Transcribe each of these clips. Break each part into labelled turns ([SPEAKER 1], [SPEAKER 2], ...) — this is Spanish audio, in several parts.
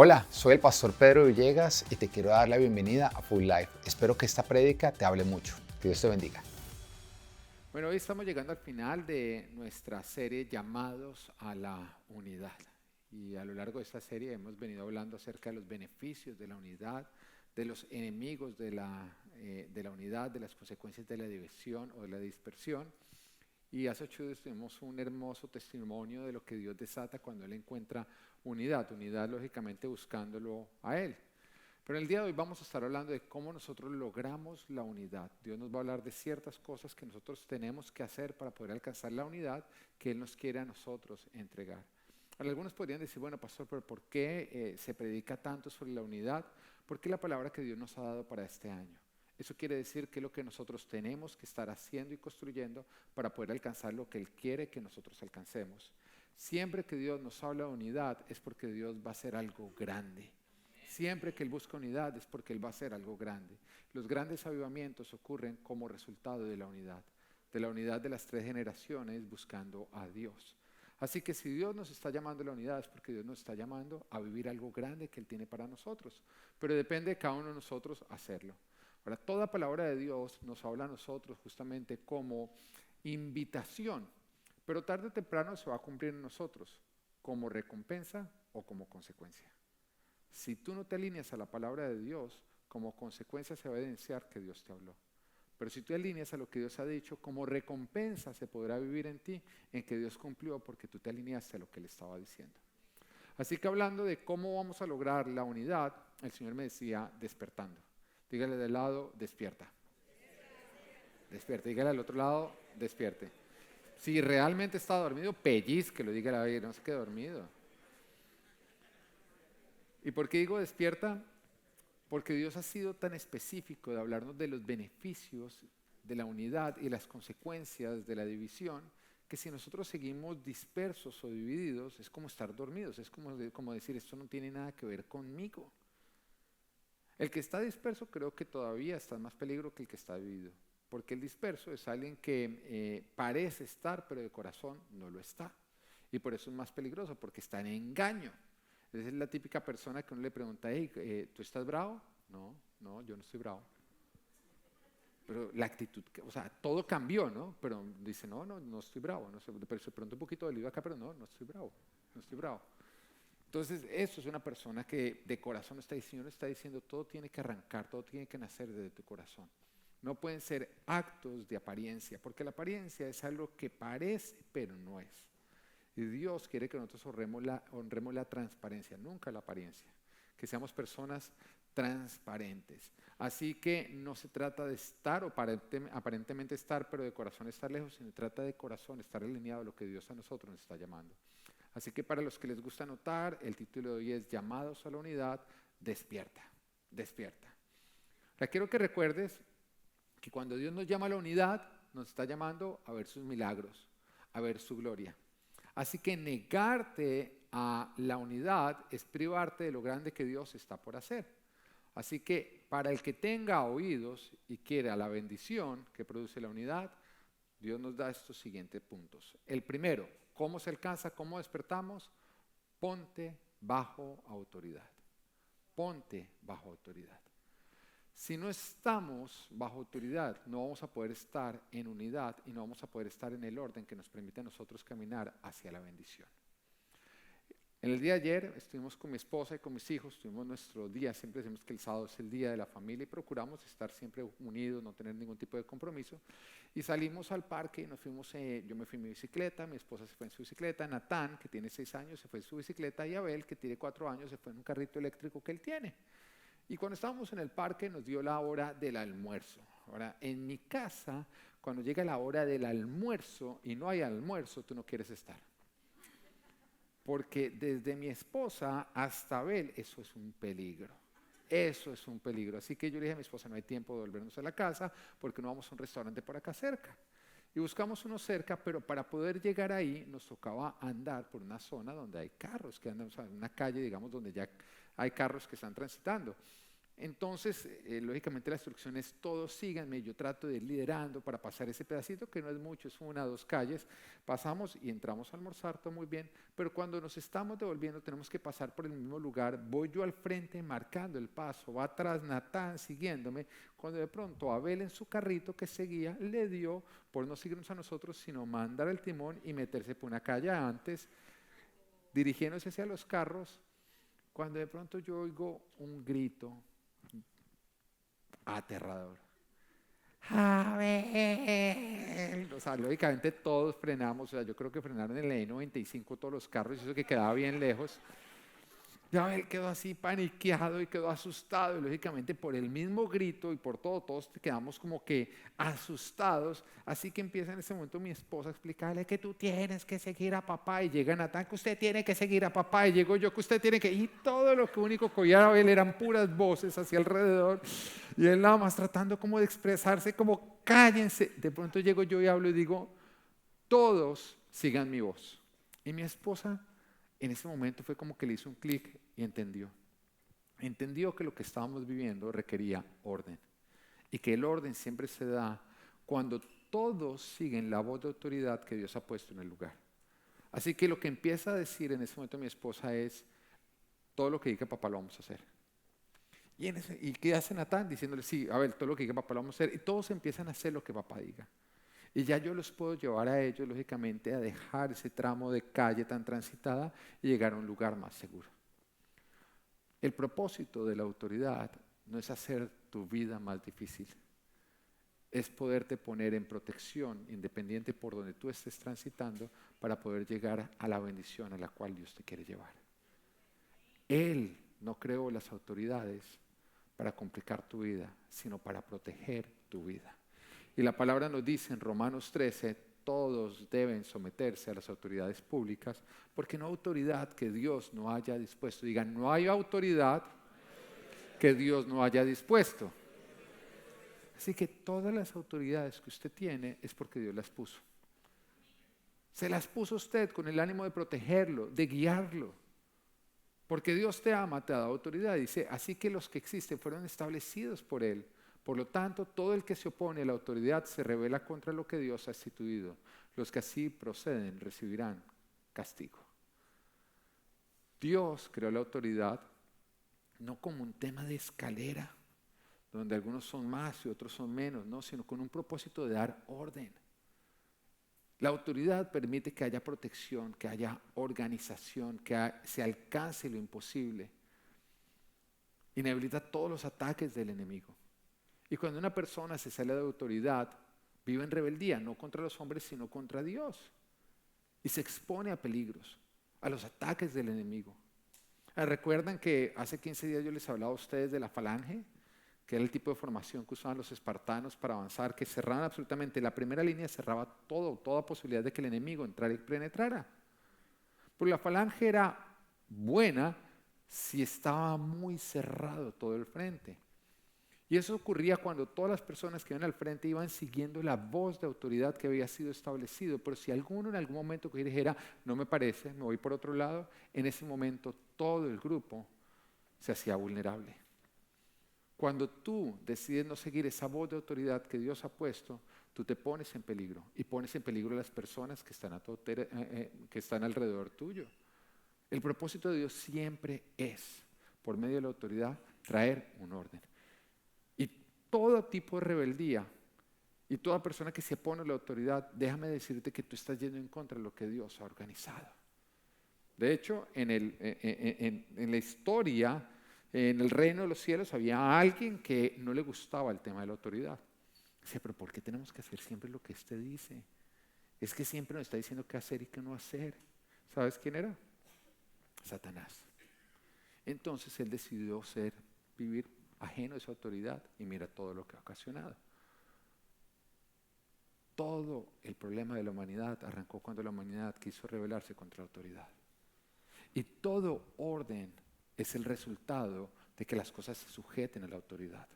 [SPEAKER 1] Hola, soy el pastor Pedro Villegas y te quiero dar la bienvenida a Full Life. Espero que esta prédica te hable mucho. Que Dios te bendiga.
[SPEAKER 2] Bueno, hoy estamos llegando al final de nuestra serie Llamados a la Unidad. Y a lo largo de esta serie hemos venido hablando acerca de los beneficios de la unidad, de los enemigos de la unidad, de las consecuencias de la división o de la dispersión. Y hace 8 días tuvimos un hermoso testimonio de lo que Dios desata cuando Él encuentra unidad. Unidad, lógicamente, buscándolo a Él. Pero en el día de hoy vamos a estar hablando de cómo nosotros logramos la unidad. Dios nos va a hablar de ciertas cosas que nosotros tenemos que hacer para poder alcanzar la unidad que Él nos quiere a nosotros entregar. Ahora, algunos podrían decir, bueno, pastor, pero ¿por qué se predica tanto sobre la unidad? Porque es la palabra que Dios nos ha dado para este año. Eso quiere decir que es lo que nosotros tenemos que estar haciendo y construyendo para poder alcanzar lo que Él quiere que nosotros alcancemos. Siempre que Dios nos habla de unidad es porque Dios va a hacer algo grande. Siempre que Él busca unidad es porque Él va a hacer algo grande. Los grandes avivamientos ocurren como resultado de la unidad de las 3 generaciones buscando a Dios. Así que si Dios nos está llamando a la unidad es porque Dios nos está llamando a vivir algo grande que Él tiene para nosotros. Pero depende de cada uno de nosotros hacerlo. Ahora, toda palabra de Dios nos habla a nosotros justamente como invitación, pero tarde o temprano se va a cumplir en nosotros como recompensa o como consecuencia. Si tú no te alineas a la palabra de Dios, como consecuencia se va a evidenciar que Dios te habló. Pero si tú te alineas a lo que Dios ha dicho, como recompensa se podrá vivir en ti, en que Dios cumplió porque tú te alineaste a lo que Él estaba diciendo. Así que hablando de cómo vamos a lograr la unidad, el Señor me decía, despertando. Dígale del lado, despierta. Despierta. Dígale al otro lado, despierte. Si realmente está dormido, pellizque, diga la vida, no se quede dormido. ¿Y por qué digo despierta? Porque Dios ha sido tan específico de hablarnos de los beneficios de la unidad y las consecuencias de la división, que si nosotros seguimos dispersos o divididos, es como estar dormidos, es como decir, esto no tiene nada que ver conmigo. El que está disperso creo que todavía está en más peligro que el que está dividido, porque el disperso es alguien que parece estar, pero de corazón no lo está. Y por eso es más peligroso, porque está en engaño. Esa es la típica persona que uno le pregunta, hey, ¿tú estás bravo? No, yo no estoy bravo. Pero la actitud, o sea, todo cambió, ¿no? Pero dice, no estoy bravo. No sé, pero se pregunta un poquito de lío acá, pero no estoy bravo, no estoy bravo. Entonces, eso es una persona que de corazón está diciendo, todo tiene que arrancar, todo tiene que nacer desde tu corazón. No pueden ser actos de apariencia, porque la apariencia es algo que parece, pero no es. Y Dios quiere que nosotros honremos la transparencia, nunca la apariencia. Que seamos personas transparentes. Así que no se trata de estar o aparentemente estar, pero de corazón estar lejos, sino se trata de corazón estar alineado a lo que Dios a nosotros nos está llamando. Así que para los que les gusta anotar, el título de hoy es Llamados a la Unidad, despierta, despierta. Ahora quiero que recuerdes que cuando Dios nos llama a la unidad, nos está llamando a ver sus milagros, a ver su gloria. Así que negarte a la unidad es privarte de lo grande que Dios está por hacer. Así que para el que tenga oídos y quiera la bendición que produce la unidad, Dios nos da estos siguientes puntos. El primero, ¿cómo se alcanza? ¿Cómo despertamos? Ponte bajo autoridad. Ponte bajo autoridad. Si no estamos bajo autoridad, no vamos a poder estar en unidad y no vamos a poder estar en el orden que nos permite a nosotros caminar hacia la bendición. En el día de ayer estuvimos con mi esposa y con mis hijos, tuvimos nuestro día, siempre decimos que el sábado es el día de la familia y procuramos estar siempre unidos, no tener ningún tipo de compromiso. Y salimos al parque y nos fuimos, yo me fui en mi bicicleta, mi esposa se fue en su bicicleta, Natán, que tiene 6 años, se fue en su bicicleta y Abel, que tiene 4 años, se fue en un carrito eléctrico que él tiene. Y cuando estábamos en el parque nos dio la hora del almuerzo. Ahora, en mi casa, cuando llega la hora del almuerzo y no hay almuerzo, tú no quieres estar. Porque desde mi esposa hasta Abel, eso es un peligro. Eso es un peligro. Así que yo le dije a mi esposa, no hay tiempo de volvernos a la casa porque no vamos a un restaurante por acá cerca. Y buscamos uno cerca, pero para poder llegar ahí nos tocaba andar por una zona donde hay carros, que andan, o sea, una calle, digamos, donde ya hay carros que están transitando. Entonces, lógicamente la instrucción es todos síganme, yo trato de ir liderando para pasar ese pedacito, que no es mucho, es 1 o 2 calles, pasamos y entramos a almorzar, todo muy bien, pero cuando nos estamos devolviendo tenemos que pasar por el mismo lugar, voy yo al frente marcando el paso, va atrás Natán siguiéndome, cuando de pronto Abel en su carrito que seguía le dio por no seguirnos a nosotros, sino mandar el timón y meterse por una calle antes, dirigiéndose hacia los carros, cuando de pronto yo oigo un grito aterrador. Abel. O sea, lógicamente todos frenamos, o sea, yo creo que frenaron en la E95 todos los carros y eso que quedaba bien lejos. Y Abel quedó así paniqueado y quedó asustado y lógicamente por el mismo grito y por todo, todos quedamos como que asustados. Así que empieza en ese momento mi esposa a explicarle que tú tienes que seguir a papá y llega Natán que usted tiene que seguir a papá y llego yo que usted tiene que... Y todo lo que único que oía Abel eran puras voces hacia alrededor y él nada más tratando como de expresarse como cállense. De pronto llego yo y hablo y digo, todos sigan mi voz. Y mi esposa en ese momento fue como que le hizo un clic y entendió. Entendió que lo que estábamos viviendo requería orden y que el orden siempre se da cuando todos siguen la voz de autoridad que Dios ha puesto en el lugar. Así que lo que empieza a decir en ese momento mi esposa es, todo lo que diga papá lo vamos a hacer. ¿Y qué hace Natán? Diciéndole, sí, a ver, todo lo que diga papá lo vamos a hacer. Y todos empiezan a hacer lo que papá diga. Y ya yo los puedo llevar a ellos, lógicamente, a dejar ese tramo de calle tan transitada y llegar a un lugar más seguro. El propósito de la autoridad no es hacer tu vida más difícil, es poderte poner en protección, independiente por donde tú estés transitando, para poder llegar a la bendición a la cual Dios te quiere llevar. Él no creó las autoridades para complicar tu vida, sino para proteger tu vida. Y la palabra nos dice en Romanos 13, todos deben someterse a las autoridades públicas, porque no hay autoridad que Dios no haya dispuesto. Digan, no hay autoridad que Dios no haya dispuesto. Así que todas las autoridades que usted tiene es porque Dios las puso. Se las puso usted con el ánimo de protegerlo, de guiarlo. Porque Dios te ama, te ha dado autoridad. Dice, así que los que existen fueron establecidos por Él. Por lo tanto, todo el que se opone a la autoridad se rebela contra lo que Dios ha instituido. Los que así proceden recibirán castigo. Dios creó la autoridad no como un tema de escalera, donde algunos son más y otros son menos, no, sino con un propósito de dar orden. La autoridad permite que haya protección, que haya organización, que se alcance lo imposible. Inhabilita todos los ataques del enemigo. Y cuando una persona se sale de autoridad, vive en rebeldía, no contra los hombres, sino contra Dios. Y se expone a peligros, a los ataques del enemigo. ¿Recuerdan que hace 15 días yo les hablaba a ustedes de la falange? Que era el tipo de formación que usaban los espartanos para avanzar, que cerraban absolutamente, la primera línea cerraba toda posibilidad de que el enemigo entrara y penetrara. Pero la falange era buena si estaba muy cerrado todo el frente. Y eso ocurría cuando todas las personas que iban al frente iban siguiendo la voz de autoridad que había sido establecido. Pero si alguno en algún momento que dijera, no me parece, me voy por otro lado, en ese momento todo el grupo se hacía vulnerable. Cuando tú decides no seguir esa voz de autoridad que Dios ha puesto, tú te pones en peligro y pones en peligro a las personas que están alrededor tuyo. El propósito de Dios siempre es, por medio de la autoridad, traer un orden. Y todo tipo de rebeldía y toda persona que se opone a la autoridad, déjame decirte que tú estás yendo en contra de lo que Dios ha organizado. De hecho, en la historia, en el reino de los cielos había alguien que no le gustaba el tema de la autoridad. Dice, pero ¿por qué tenemos que hacer siempre lo que usted dice? Es que siempre nos está diciendo qué hacer y qué no hacer. ¿Sabes quién era? Satanás. Entonces él decidió vivir ajeno a esa autoridad y mira todo lo que ha ocasionado. Todo el problema de la humanidad arrancó cuando la humanidad quiso rebelarse contra la autoridad. Y todo orden es el resultado de que las cosas se sujeten a la autoridad.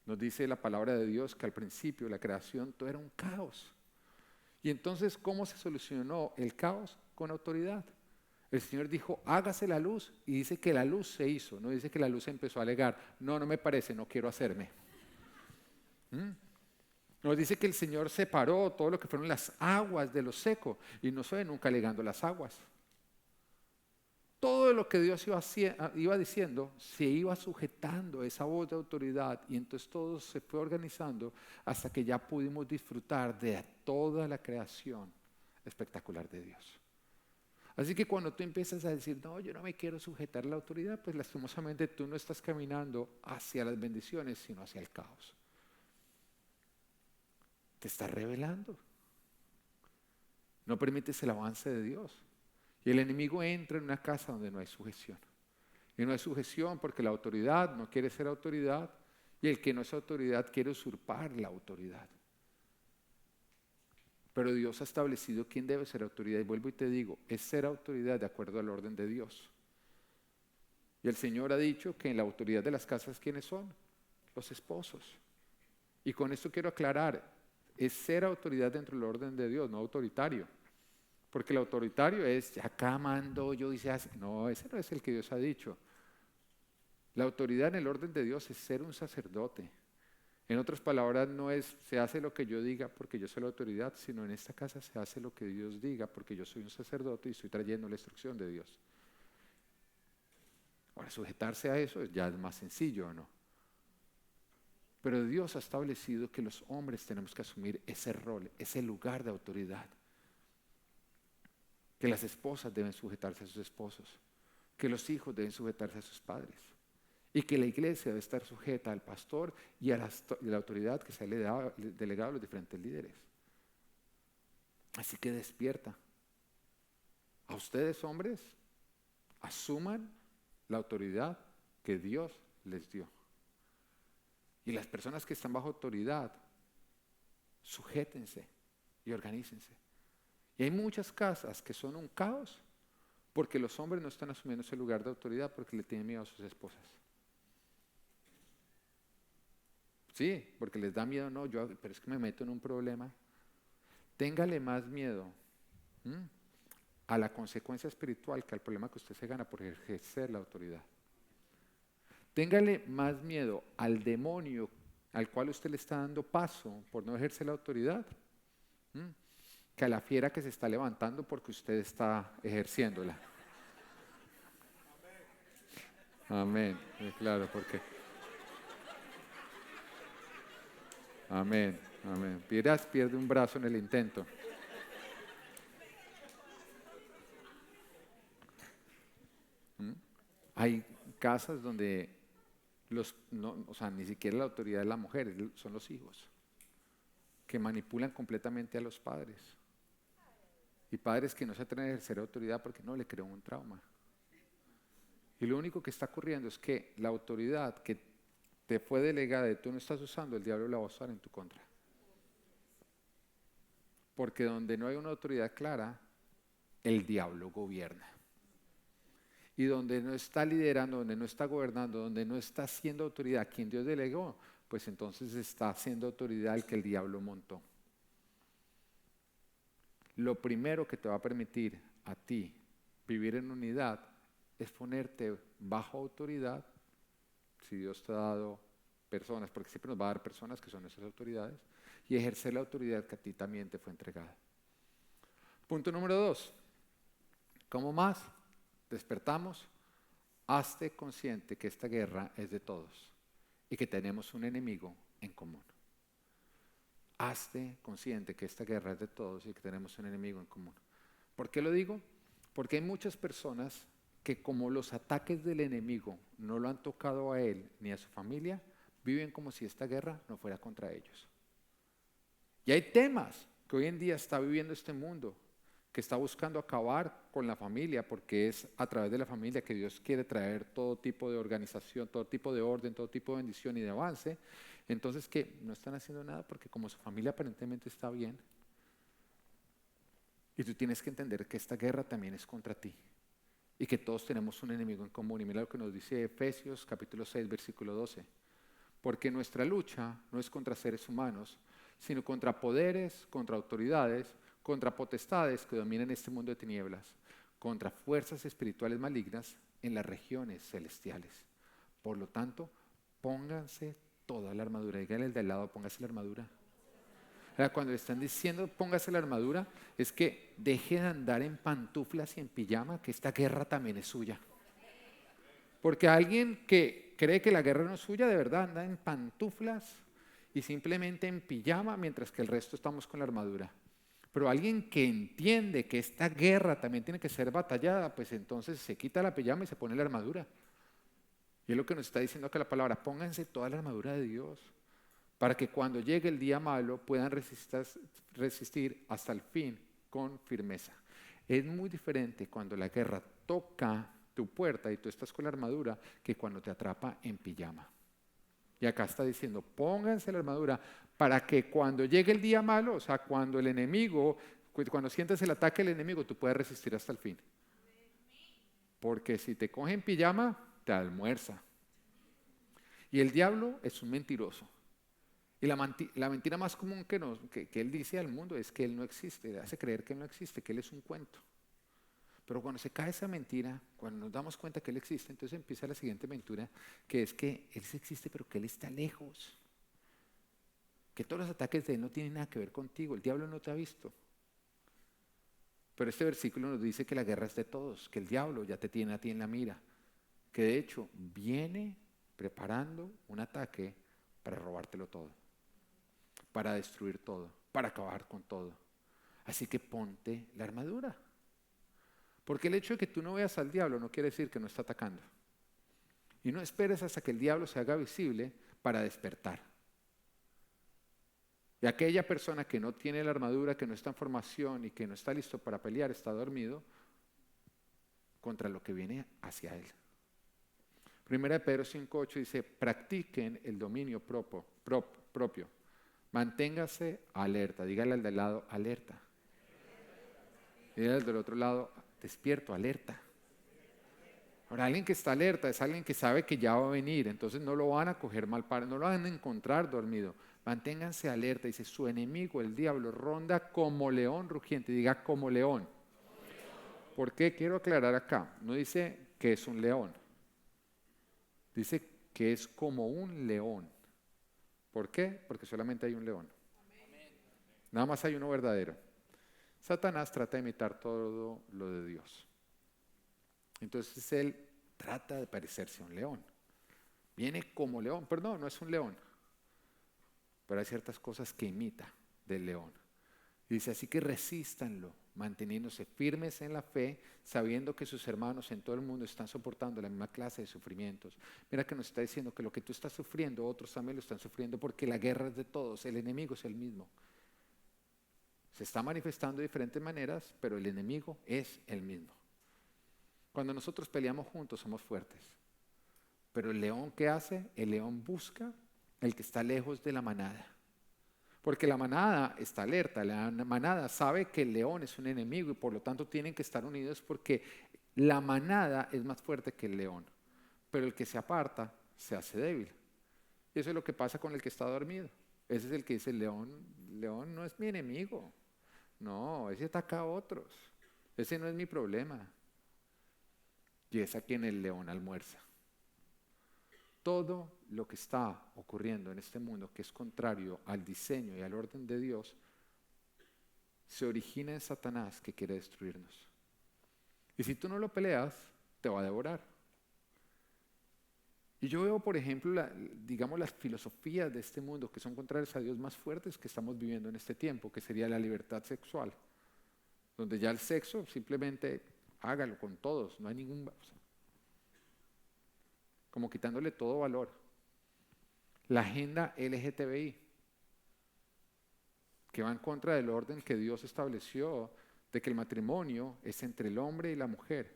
[SPEAKER 2] Nos dice la palabra de Dios que al principio la creación todo era un caos. Y entonces, ¿cómo se solucionó el caos? Con autoridad. El Señor dijo, hágase la luz, y dice que la luz se hizo, no dice que la luz empezó a alegar, no, no me parece, no quiero hacerme. Nos dice que el Señor separó todo lo que fueron las aguas de lo seco, y no se ve nunca alegando las aguas. Todo lo que Dios iba diciendo se iba sujetando a esa voz de autoridad, y entonces todo se fue organizando hasta que ya pudimos disfrutar de toda la creación espectacular de Dios. Así que cuando tú empiezas a decir, no, yo no me quiero sujetar a la autoridad, pues lastimosamente tú no estás caminando hacia las bendiciones, sino hacia el caos. Te estás rebelando. No permites el avance de Dios. Y el enemigo entra en una casa donde no hay sujeción. Y no hay sujeción porque la autoridad no quiere ser autoridad, y el que no es autoridad quiere usurpar la autoridad. Pero Dios ha establecido quién debe ser autoridad. Y vuelvo y te digo, es ser autoridad de acuerdo al orden de Dios. Y el Señor ha dicho que en la autoridad de las casas, ¿quiénes son? Los esposos. Y con esto quiero aclarar, es ser autoridad dentro del orden de Dios, no autoritario. Porque el autoritario es, acá mando yo y se hace. No, ese no es el que Dios ha dicho. La autoridad en el orden de Dios es ser un sacerdote. En otras palabras, no es se hace lo que yo diga porque yo soy la autoridad, sino en esta casa se hace lo que Dios diga porque yo soy un sacerdote y estoy trayendo la instrucción de Dios. Ahora, sujetarse a eso ya es más sencillo, ¿o no? Pero Dios ha establecido que los hombres tenemos que asumir ese rol, ese lugar de autoridad. Que las esposas deben sujetarse a sus esposos, que los hijos deben sujetarse a sus padres. Y que la iglesia debe estar sujeta al pastor y a la autoridad que se ha delegado a los diferentes líderes. Así que despierta. A ustedes, hombres, asuman la autoridad que Dios les dio. Y las personas que están bajo autoridad, sujétense y organícense. Y hay muchas casas que son un caos porque los hombres no están asumiendo ese lugar de autoridad porque le tienen miedo a sus esposas. Sí, porque les da miedo, no, pero es que me meto en un problema. Téngale más miedo a la consecuencia espiritual que al problema que usted se gana por ejercer la autoridad. Téngale más miedo al demonio al cual usted le está dando paso por no ejercer la autoridad, que a la fiera que se está levantando porque usted está ejerciéndola. Amén. Claro, porque... Amén, amén. Pierde un brazo en el intento. Hay casas donde ni siquiera la autoridad es la mujer, son los hijos, que manipulan completamente a los padres. Y padres que no se atreven a ejercer autoridad porque no le creó un trauma. Y lo único que está ocurriendo es que la autoridad que te fue delegada y tú no estás usando, el diablo la va a usar en tu contra. Porque donde no hay una autoridad clara, el diablo gobierna. Y donde no está liderando, donde no está gobernando, donde no está siendo autoridad a quien Dios delegó, pues entonces está siendo autoridad el que el diablo montó. Lo primero que te va a permitir a ti vivir en unidad es ponerte bajo autoridad. Si Dios te ha dado personas, porque siempre nos va a dar personas que son nuestras autoridades, y ejercer la autoridad que a ti también te fue entregada. Punto número 2. ¿Cómo más? Despertamos. Hazte consciente que esta guerra es de todos y que tenemos un enemigo en común. Hazte consciente que esta guerra es de todos y que tenemos un enemigo en común. ¿Por qué lo digo? Porque hay muchas personas que como los ataques del enemigo no lo han tocado a él ni a su familia, viven como si esta guerra no fuera contra ellos. Y hay temas que hoy en día está viviendo este mundo, que está buscando acabar con la familia, porque es a través de la familia que Dios quiere traer todo tipo de organización, todo tipo de orden, todo tipo de bendición y de avance. Entonces, que no están haciendo nada porque como su familia aparentemente está bien. Y tú tienes que entender que esta guerra también es contra ti. Y que todos tenemos un enemigo en común. Y mira lo que nos dice Efesios capítulo 6, versículo 12. Porque nuestra lucha no es contra seres humanos, sino contra poderes, contra autoridades, contra potestades que dominan este mundo de tinieblas, contra fuerzas espirituales malignas en las regiones celestiales. Por lo tanto, pónganse toda la armadura. Dígale al de al lado, póngase la armadura. Ahora, cuando le están diciendo póngase la armadura, es que deje de andar en pantuflas y en pijama, que esta guerra también es suya. Porque alguien que cree que la guerra no es suya, de verdad anda en pantuflas y simplemente en pijama, mientras que el resto estamos con la armadura. Pero alguien que entiende que esta guerra también tiene que ser batallada, pues entonces se quita la pijama y se pone la armadura. Y es lo que nos está diciendo acá la palabra, pónganse toda la armadura de Dios, para que cuando llegue el día malo puedan resistir hasta el fin con firmeza. Es muy diferente cuando la guerra toca tu puerta y tú estás con la armadura que cuando te atrapa en pijama. Y acá está diciendo, pónganse la armadura para que cuando llegue el día malo, o sea, cuando el enemigo, cuando sientas el ataque del enemigo, tú puedas resistir hasta el fin. Porque si te coge en pijama, te almuerza. Y el diablo es un mentiroso. Y la mentira más común que él dice al mundo es que él no existe, le hace creer que él no existe, que él es un cuento. Pero cuando se cae esa mentira, cuando nos damos cuenta que él existe, entonces empieza la siguiente mentira, que es que él sí existe, pero que él está lejos. Que todos los ataques de él no tienen nada que ver contigo, el diablo no te ha visto. Pero este versículo nos dice que la guerra es de todos, que el diablo ya te tiene a ti en la mira, que de hecho viene preparando un ataque para robártelo todo, para destruir todo, para acabar con todo. Así que ponte la armadura. Porque el hecho de que tú no veas al diablo no quiere decir que no está atacando. Y no esperes hasta que el diablo se haga visible para despertar. Y aquella persona que no tiene la armadura, que no está en formación y que no está listo para pelear, está dormido contra lo que viene hacia él. Primera de Pedro 5:8 dice, practiquen el dominio propio. Manténgase alerta. Dígale al del lado, alerta. Dígale al del otro lado, despierto, alerta. Ahora, alguien que está alerta es alguien que sabe que ya va a venir, entonces no lo van a coger mal parado, no lo van a encontrar dormido. Manténganse alerta. Dice, su enemigo, el diablo, ronda como león rugiente. Diga, como león. ¿Por qué? Quiero aclarar acá. No dice que es un león. Dice que es como un león. ¿Por qué? Porque solamente hay un león. Nada más hay uno verdadero. Satanás trata de imitar todo lo de Dios. Entonces él trata de parecerse a un león. Viene como león, pero no es un león. Pero hay ciertas cosas que imita del león. Dice, así que resístanlo, manteniéndose firmes en la fe, sabiendo que sus hermanos en todo el mundo están soportando la misma clase de sufrimientos. Mira que nos está diciendo que lo que tú estás sufriendo, otros también lo están sufriendo, porque la guerra es de todos, el enemigo es el mismo. Se está manifestando de diferentes maneras, pero el enemigo es el mismo. Cuando nosotros peleamos juntos somos fuertes. Pero el león, ¿qué hace? El león busca el que está lejos de la manada. Porque la manada está alerta, la manada sabe que el león es un enemigo y por lo tanto tienen que estar unidos porque la manada es más fuerte que el león. Pero el que se aparta se hace débil. Y eso es lo que pasa con el que está dormido. Ese es el que dice, el león no es mi enemigo. No, ese ataca a otros. Ese no es mi problema. Y es a quien el león almuerza. Todo lo que está ocurriendo en este mundo que es contrario al diseño y al orden de Dios se origina en Satanás, que quiere destruirnos. Y si tú no lo peleas, te va a devorar. Y yo veo, por ejemplo, digamos las filosofías de este mundo que son contrarias a Dios más fuertes que estamos viviendo en este tiempo, que sería la libertad sexual, donde ya el sexo simplemente hágalo con todos, no hay ningún... como quitándole todo valor. La agenda LGTBI, que va en contra del orden que Dios estableció de que el matrimonio es entre el hombre y la mujer.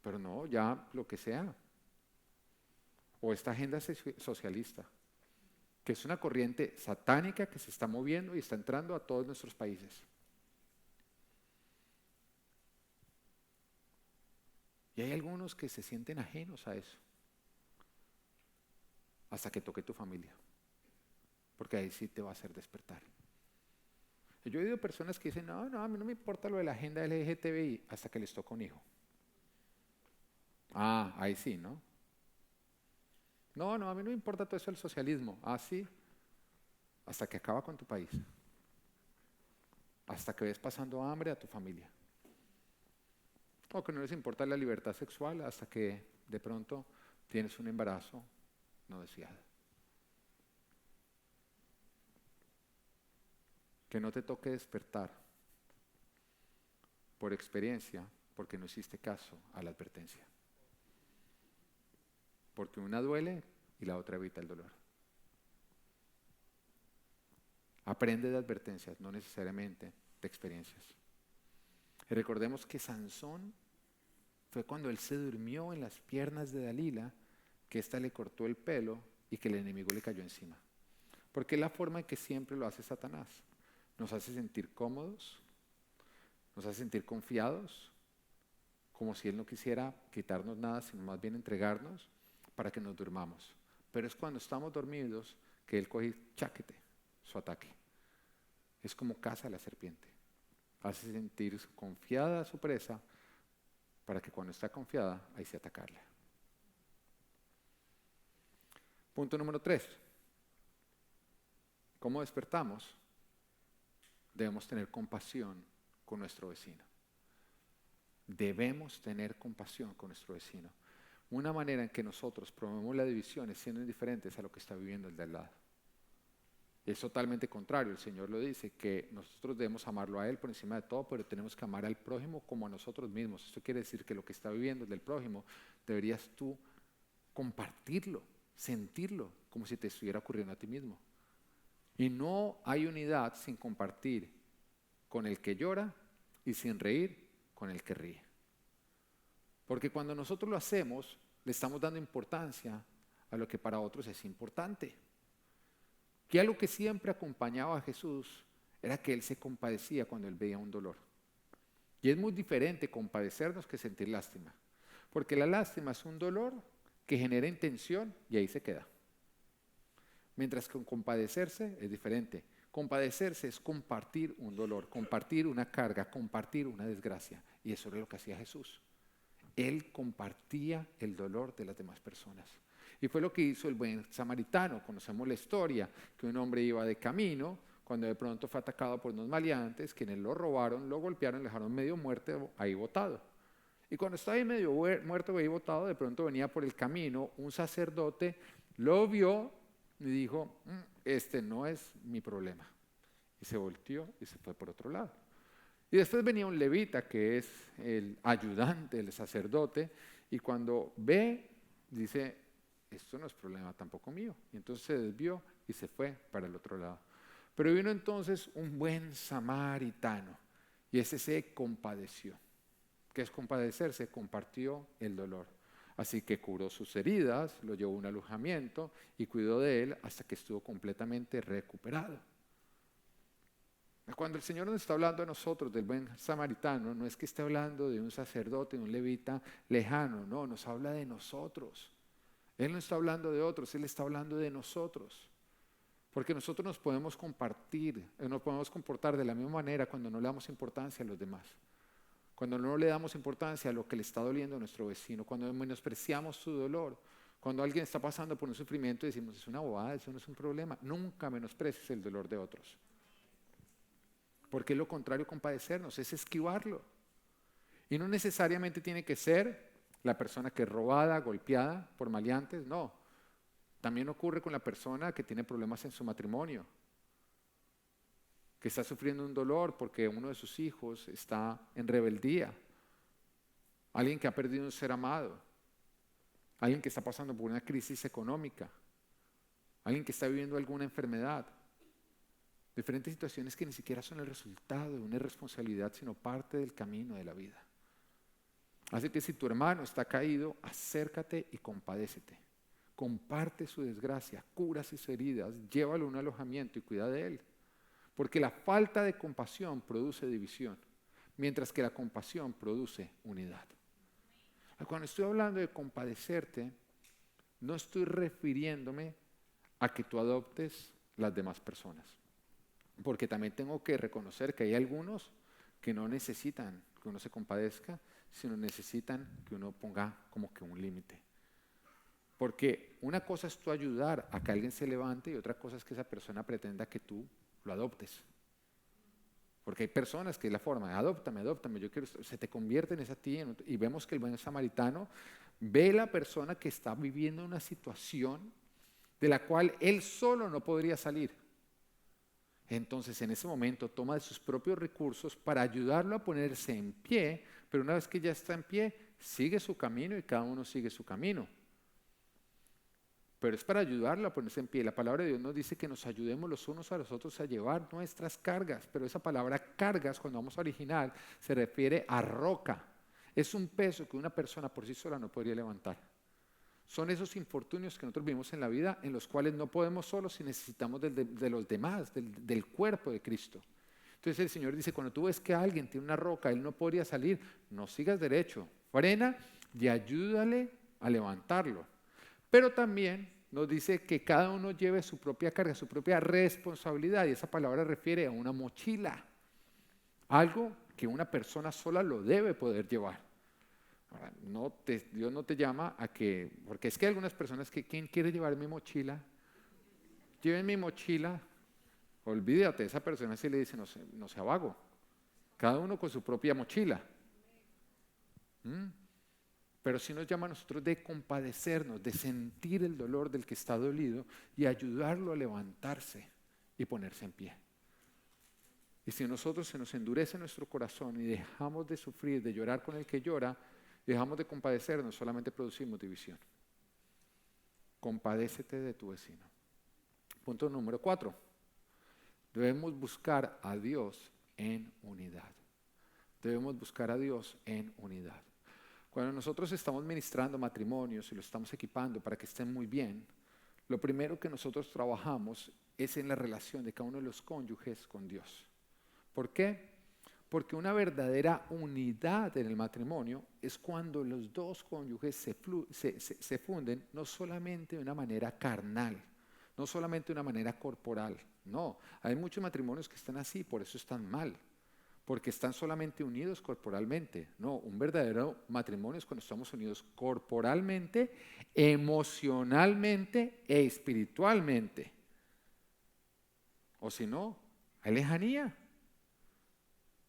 [SPEAKER 2] Pero no, ya lo que sea. O esta agenda socialista, que es una corriente satánica que se está moviendo y está entrando a todos nuestros países. Y hay algunos que se sienten ajenos a eso, hasta que toque tu familia, porque ahí sí te va a hacer despertar. Y yo he oído personas que dicen, no, a mí no me importa lo de la agenda LGTBI hasta que les toca un hijo. Ah, ahí sí, ¿no? No, a mí no me importa todo eso del socialismo. Ah, sí, hasta que acaba con tu país. Hasta que ves pasando hambre a tu familia. O que no les importa la libertad sexual hasta que de pronto tienes un embarazo no deseado. Que no te toque despertar por experiencia porque no hiciste caso a la advertencia. Porque una duele y la otra evita el dolor. Aprende de advertencias, no necesariamente de experiencias. Y recordemos que Sansón fue cuando él se durmió en las piernas de Dalila, que ésta le cortó el pelo y que el enemigo le cayó encima. Porque es la forma en que siempre lo hace Satanás. Nos hace sentir cómodos, nos hace sentir confiados, como si él no quisiera quitarnos nada, sino más bien entregarnos para que nos durmamos. Pero es cuando estamos dormidos que él coge cháquete, su ataque. Es como caza a la serpiente. Hace sentir confiada a su presa para que cuando está confiada, ahí sí atacarla. Punto número 3. ¿Cómo despertamos? Debemos tener compasión con nuestro vecino. Debemos tener compasión con nuestro vecino. Una manera en que nosotros promovemos la división es siendo indiferentes a lo que está viviendo el de al lado. Es totalmente contrario, el Señor lo dice, que nosotros debemos amarlo a Él por encima de todo, pero tenemos que amar al prójimo como a nosotros mismos. Esto quiere decir que lo que está viviendo el del prójimo, deberías tú compartirlo, sentirlo, como si te estuviera ocurriendo a ti mismo. Y no hay unidad sin compartir con el que llora y sin reír con el que ríe. Porque cuando nosotros lo hacemos, le estamos dando importancia a lo que para otros es importante. Que algo que siempre acompañaba a Jesús era que Él se compadecía cuando Él veía un dolor. Y es muy diferente compadecernos que sentir lástima. Porque la lástima es un dolor que genera intención y ahí se queda. Mientras que compadecerse es diferente. Compadecerse es compartir un dolor, compartir una carga, compartir una desgracia. Y eso era lo que hacía Jesús. Él compartía el dolor de las demás personas. Y fue lo que hizo el buen samaritano. Conocemos la historia, que un hombre iba de camino, cuando de pronto fue atacado por unos maleantes, quienes lo robaron, lo golpearon, le dejaron medio muerto ahí botado. Y cuando estaba ahí medio muerto, ahí botado, de pronto venía por el camino un sacerdote, lo vio y dijo, este no es mi problema. Y se volteó y se fue por otro lado. Y después venía un levita, que es el ayudante del sacerdote, y cuando ve, dice, esto no es problema tampoco mío. Y entonces se desvió y se fue para el otro lado. Pero vino entonces un buen samaritano, y ese se compadeció. ¿Qué es compadecerse? Compartió el dolor. Así que curó sus heridas, lo llevó a un alojamiento y cuidó de él hasta que estuvo completamente recuperado. Cuando el Señor nos está hablando a nosotros del buen samaritano, no es que esté hablando de un sacerdote, de un levita lejano, no, nos habla de nosotros. Él no está hablando de otros, Él está hablando de nosotros. Porque nosotros nos podemos compartir, nos podemos comportar de la misma manera cuando no le damos importancia a los demás. Cuando no le damos importancia a lo que le está doliendo a nuestro vecino, cuando menospreciamos su dolor, cuando alguien está pasando por un sufrimiento y decimos, es una bobada, eso no es un problema. Nunca menosprecies el dolor de otros. Porque es lo contrario compadecernos, es esquivarlo. Y no necesariamente tiene que ser la persona que es robada, golpeada por maleantes, no. También ocurre con la persona que tiene problemas en su matrimonio, que está sufriendo un dolor porque uno de sus hijos está en rebeldía, alguien que ha perdido un ser amado, alguien que está pasando por una crisis económica, alguien que está viviendo alguna enfermedad. Diferentes situaciones que ni siquiera son el resultado de una irresponsabilidad, sino parte del camino de la vida. Así que si tu hermano está caído, acércate y compadécete. Comparte su desgracia, cura sus heridas, llévalo a un alojamiento y cuida de él. Porque la falta de compasión produce división, mientras que la compasión produce unidad. Cuando estoy hablando de compadecerte, no estoy refiriéndome a que tú adoptes las demás personas. porque también tengo que reconocer que hay algunos que no necesitan que uno se compadezca, sino necesitan que uno ponga como que un límite. Porque una cosa es tú ayudar a que alguien se levante y otra cosa es que esa persona pretenda que tú lo adoptes. Porque hay personas que es la forma, adóptame, yo quiero, se te convierten a ti, y vemos que el buen samaritano ve a la persona que está viviendo una situación de la cual él solo no podría salir. Entonces en ese momento toma de sus propios recursos para ayudarlo a ponerse en pie, pero una vez que ya está en pie, sigue su camino y cada uno sigue su camino. Pero es para ayudarlo a ponerse en pie. La palabra de Dios nos dice que nos ayudemos los unos a los otros a llevar nuestras cargas, pero esa palabra cargas, cuando vamos a original, se refiere a roca. Es un peso que una persona por sí sola no podría levantar. Son esos infortunios que nosotros vivimos en la vida, en los cuales no podemos solos y necesitamos de los demás, del cuerpo de Cristo. Entonces el Señor dice, cuando tú ves que alguien tiene una roca, él no podría salir, no sigas derecho, frena y ayúdale a levantarlo. Pero también nos dice que cada uno lleve su propia carga, su propia responsabilidad, y esa palabra refiere a una mochila, algo que una persona sola lo debe poder llevar. Ahora, Dios no te llama a que, porque es que hay algunas personas que, ¿quién quiere llevar mi mochila? Lleven mi mochila, olvídate, esa persona sí le dice, no sea vago, cada uno con su propia mochila. Pero sí nos llama a nosotros de compadecernos, de sentir el dolor del que está dolido y ayudarlo a levantarse y ponerse en pie. Y si nosotros se nos endurece nuestro corazón y dejamos de sufrir, de llorar con el que llora, dejamos de compadecernos, solamente producimos división. Compadécete de tu vecino. Punto número 4. Debemos buscar a Dios en unidad. Debemos buscar a Dios en unidad. Cuando nosotros estamos ministrando matrimonios y los estamos equipando para que estén muy bien, lo primero que nosotros trabajamos es en la relación de cada uno de los cónyuges con Dios. ¿Por qué? Porque una verdadera unidad en el matrimonio es cuando los dos cónyuges se funden no solamente de una manera carnal, no solamente de una manera corporal. No, hay muchos matrimonios que están así, por eso están mal. Porque están solamente unidos corporalmente. No, un verdadero matrimonio es cuando estamos unidos corporalmente, emocionalmente e espiritualmente. O si no, hay lejanía.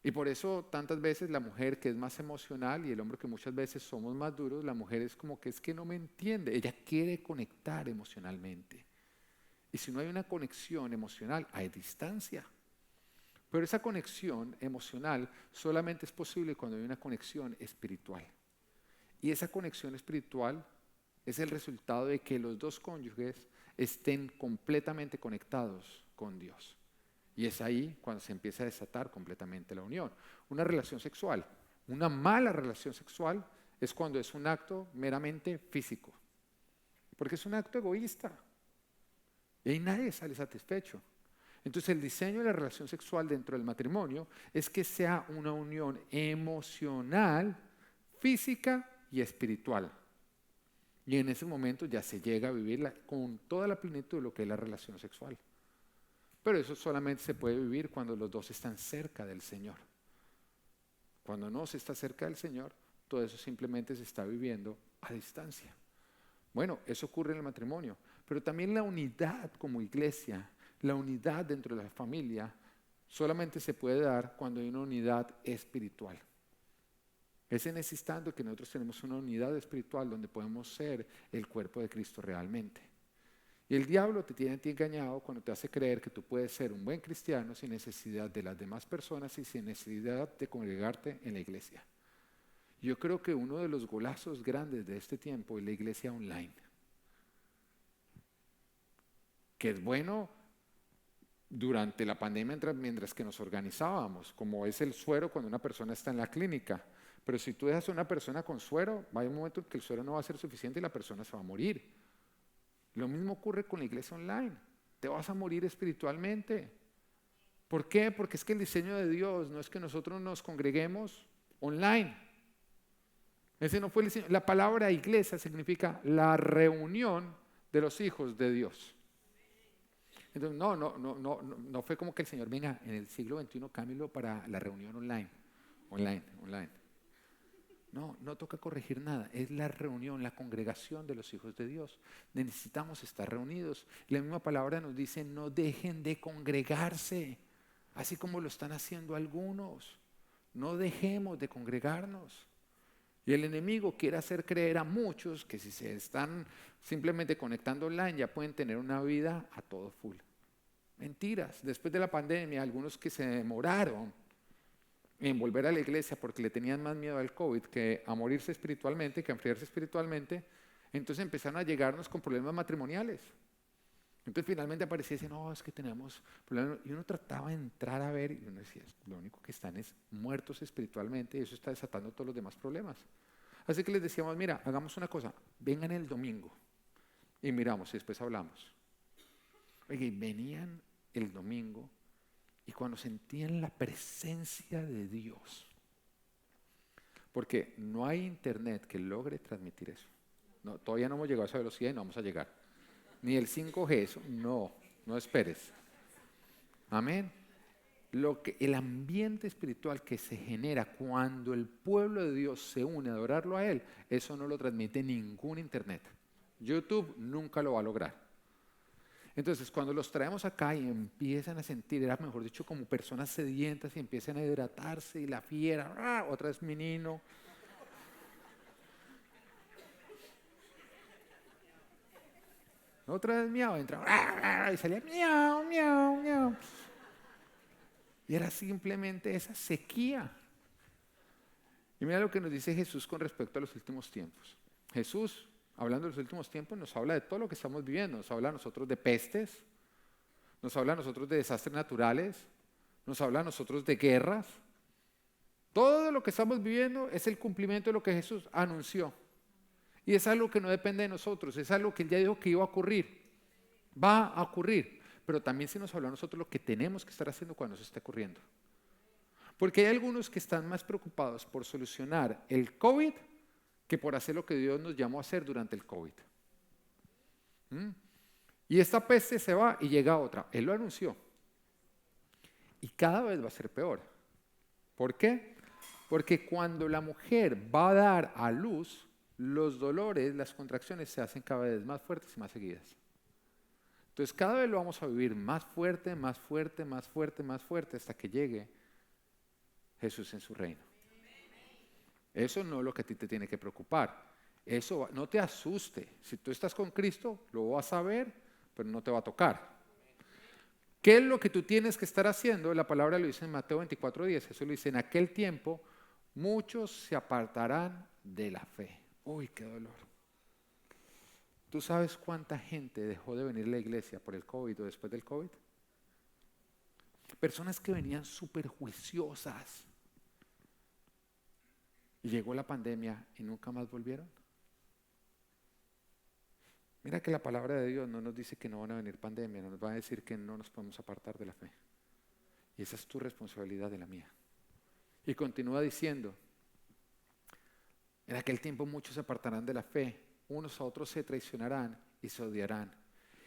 [SPEAKER 2] Y por eso tantas veces la mujer que es más emocional y el hombre que muchas veces somos más duros, la mujer es como que es que no me entiende. Ella quiere conectar emocionalmente. Y si no hay una conexión emocional, hay distancia. Pero esa conexión emocional solamente es posible cuando hay una conexión espiritual. Y esa conexión espiritual es el resultado de que los dos cónyuges estén completamente conectados con Dios. Y es ahí cuando se empieza a desatar completamente la unión. Una relación sexual, una mala relación sexual es cuando es un acto meramente físico. Porque es un acto egoísta. Y ahí nadie sale satisfecho. Entonces el diseño de la relación sexual dentro del matrimonio es que sea una unión emocional, física y espiritual. Y en ese momento ya se llega a vivirla con toda la plenitud de lo que es la relación sexual. Pero eso solamente se puede vivir cuando los dos están cerca del Señor. Cuando no se está cerca del Señor, todo eso simplemente se está viviendo a distancia. Bueno, eso ocurre en el matrimonio, pero también la unidad como iglesia, la unidad dentro de la familia, solamente se puede dar cuando hay una unidad espiritual. Es en ese instante que nosotros tenemos una unidad espiritual donde podemos ser el cuerpo de Cristo realmente. Y el diablo te tiene a ti engañado cuando te hace creer que tú puedes ser un buen cristiano sin necesidad de las demás personas y sin necesidad de congregarte en la iglesia. Yo creo que uno de los golazos grandes de este tiempo es la iglesia online. Que es bueno durante la pandemia mientras que nos organizábamos, como es el suero cuando una persona está en la clínica. Pero si tú dejas a una persona con suero, va a haber un momento en que el suero no va a ser suficiente y la persona se va a morir. Lo mismo ocurre con la iglesia online. Te vas a morir espiritualmente. ¿Por qué? Porque es que el diseño de Dios no es que nosotros nos congreguemos online. Ese no fue el diseño. La palabra iglesia significa la reunión de los hijos de Dios. Entonces, no fue como que el Señor venga en el siglo XXI, cámbialo para la reunión online. No toca corregir nada, es la reunión, la congregación de los hijos de Dios. Necesitamos estar reunidos. La misma palabra nos dice, no dejen de congregarse, así como lo están haciendo algunos. No dejemos de congregarnos. Y el enemigo quiere hacer creer a muchos que si se están simplemente conectando online ya pueden tener una vida a todo full. Mentiras. Después de la pandemia, algunos que se demoraron en volver a la iglesia porque le tenían más miedo al COVID que a morirse espiritualmente, que a enfriarse espiritualmente, entonces empezaron a llegarnos con problemas matrimoniales. Entonces finalmente aparecía y decía, no, es que tenemos problemas. Y uno trataba de entrar a ver y uno decía, lo único que están es muertos espiritualmente y eso está desatando todos los demás problemas. Así que les decíamos, mira, hagamos una cosa, vengan el domingo y miramos y después hablamos. Oye, y venían el domingo y cuando sentían la presencia de Dios, porque no hay internet que logre transmitir eso. No, todavía no hemos llegado a esa velocidad y no vamos a llegar. Ni el 5G, eso, no esperes. Amén. El ambiente espiritual que se genera cuando el pueblo de Dios se une a adorarlo a Él, eso no lo transmite ningún internet. YouTube nunca lo va a lograr. Entonces, cuando los traemos acá y empiezan a sentir, era mejor dicho, como personas sedientas y empiezan a hidratarse y la fiera, otra vez menino. Otra vez miau, entra y salía miau, miau, miau. Y era simplemente esa sequía. Y mira lo que nos dice Jesús con respecto a los últimos tiempos. Jesús, hablando de los últimos tiempos, nos habla de todo lo que estamos viviendo. Nos habla a nosotros de pestes, nos habla a nosotros de desastres naturales, nos habla a nosotros de guerras. Todo lo que estamos viviendo es el cumplimiento de lo que Jesús anunció. Y es algo que no depende de nosotros, es algo que Él ya dijo que iba a ocurrir. Va a ocurrir, pero también se nos habla a nosotros lo que tenemos que estar haciendo cuando se esté ocurriendo. Porque hay algunos que están más preocupados por solucionar el COVID que por hacer lo que Dios nos llamó a hacer durante el COVID. Y esta peste se va y llega otra. Él lo anunció. Y cada vez va a ser peor. ¿Por qué? Porque cuando la mujer va a dar a luz, los dolores, las contracciones se hacen cada vez más fuertes y más seguidas. Entonces cada vez lo vamos a vivir más fuerte, más fuerte, más fuerte, más fuerte hasta que llegue Jesús en su reino. Eso no es lo que a ti te tiene que preocupar. Eso no te asuste. Si tú estás con Cristo, lo vas a ver, pero no te va a tocar. ¿Qué es lo que tú tienes que estar haciendo? La palabra lo dice en Mateo 24:10. Eso lo dice, en aquel tiempo muchos se apartarán de la fe. Uy, qué dolor. ¿Tú sabes cuánta gente dejó de venir a la iglesia por el COVID o después del COVID? Personas que venían súper juiciosas. Y llegó la pandemia y nunca más volvieron. Mira que la palabra de Dios no nos dice que no van a venir pandemias, nos va a decir que no nos podemos apartar de la fe. Y esa es tu responsabilidad de la mía. Y continúa diciendo, en aquel tiempo muchos se apartarán de la fe, unos a otros se traicionarán y se odiarán.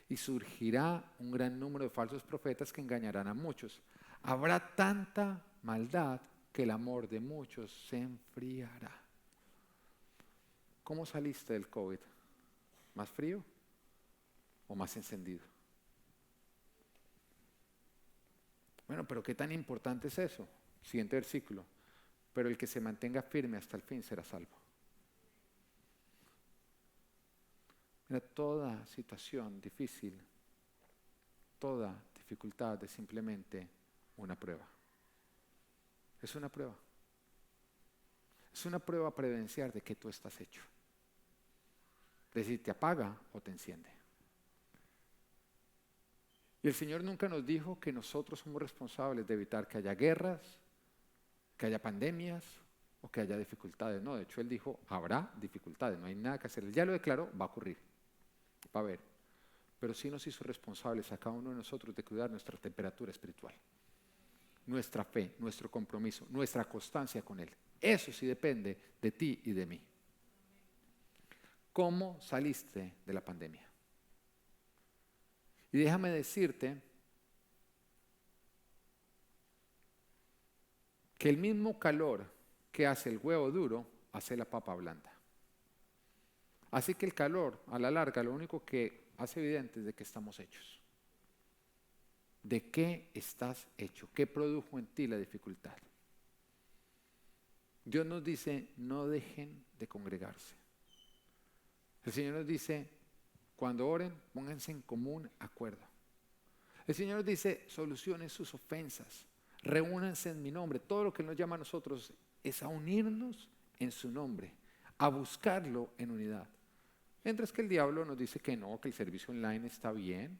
[SPEAKER 2] Y surgirá un gran número de falsos profetas que engañarán a muchos. Habrá tanta maldad que el amor de muchos se enfriará. ¿Cómo saliste del COVID? ¿Más frío o más encendido? Bueno, pero ¿qué tan importante es eso? Siguiente versículo. Pero el que se mantenga firme hasta el fin será salvo. Mira, toda situación difícil, toda dificultad es simplemente una prueba. Es una prueba. Es una prueba para evidenciar de qué tú estás hecho. De si te apaga o te enciende. Y el Señor nunca nos dijo que nosotros somos responsables de evitar que haya guerras, que haya pandemias o que haya dificultades. No, de hecho Él dijo, habrá dificultades, no hay nada que hacer. Él ya lo declaró, va a ocurrir, va a haber. Pero sí nos hizo responsables a cada uno de nosotros de cuidar nuestra temperatura espiritual. Nuestra fe, nuestro compromiso, nuestra constancia con Él. Eso sí depende de ti y de mí. ¿Cómo saliste de la pandemia? Y déjame decirte que el mismo calor que hace el huevo duro, hace la papa blanda. Así que el calor, a la larga, lo único que hace evidente es de qué estamos hechos. ¿De qué estás hecho? ¿Qué produjo en ti la dificultad? Dios nos dice, no dejen de congregarse. El Señor nos dice, cuando oren, pónganse en común acuerdo. El Señor nos dice, solucionen sus ofensas, reúnanse en mi nombre. Todo lo que Él nos llama a nosotros es a unirnos en su nombre, a buscarlo en unidad. Mientras que el diablo nos dice que no, que el servicio online está bien,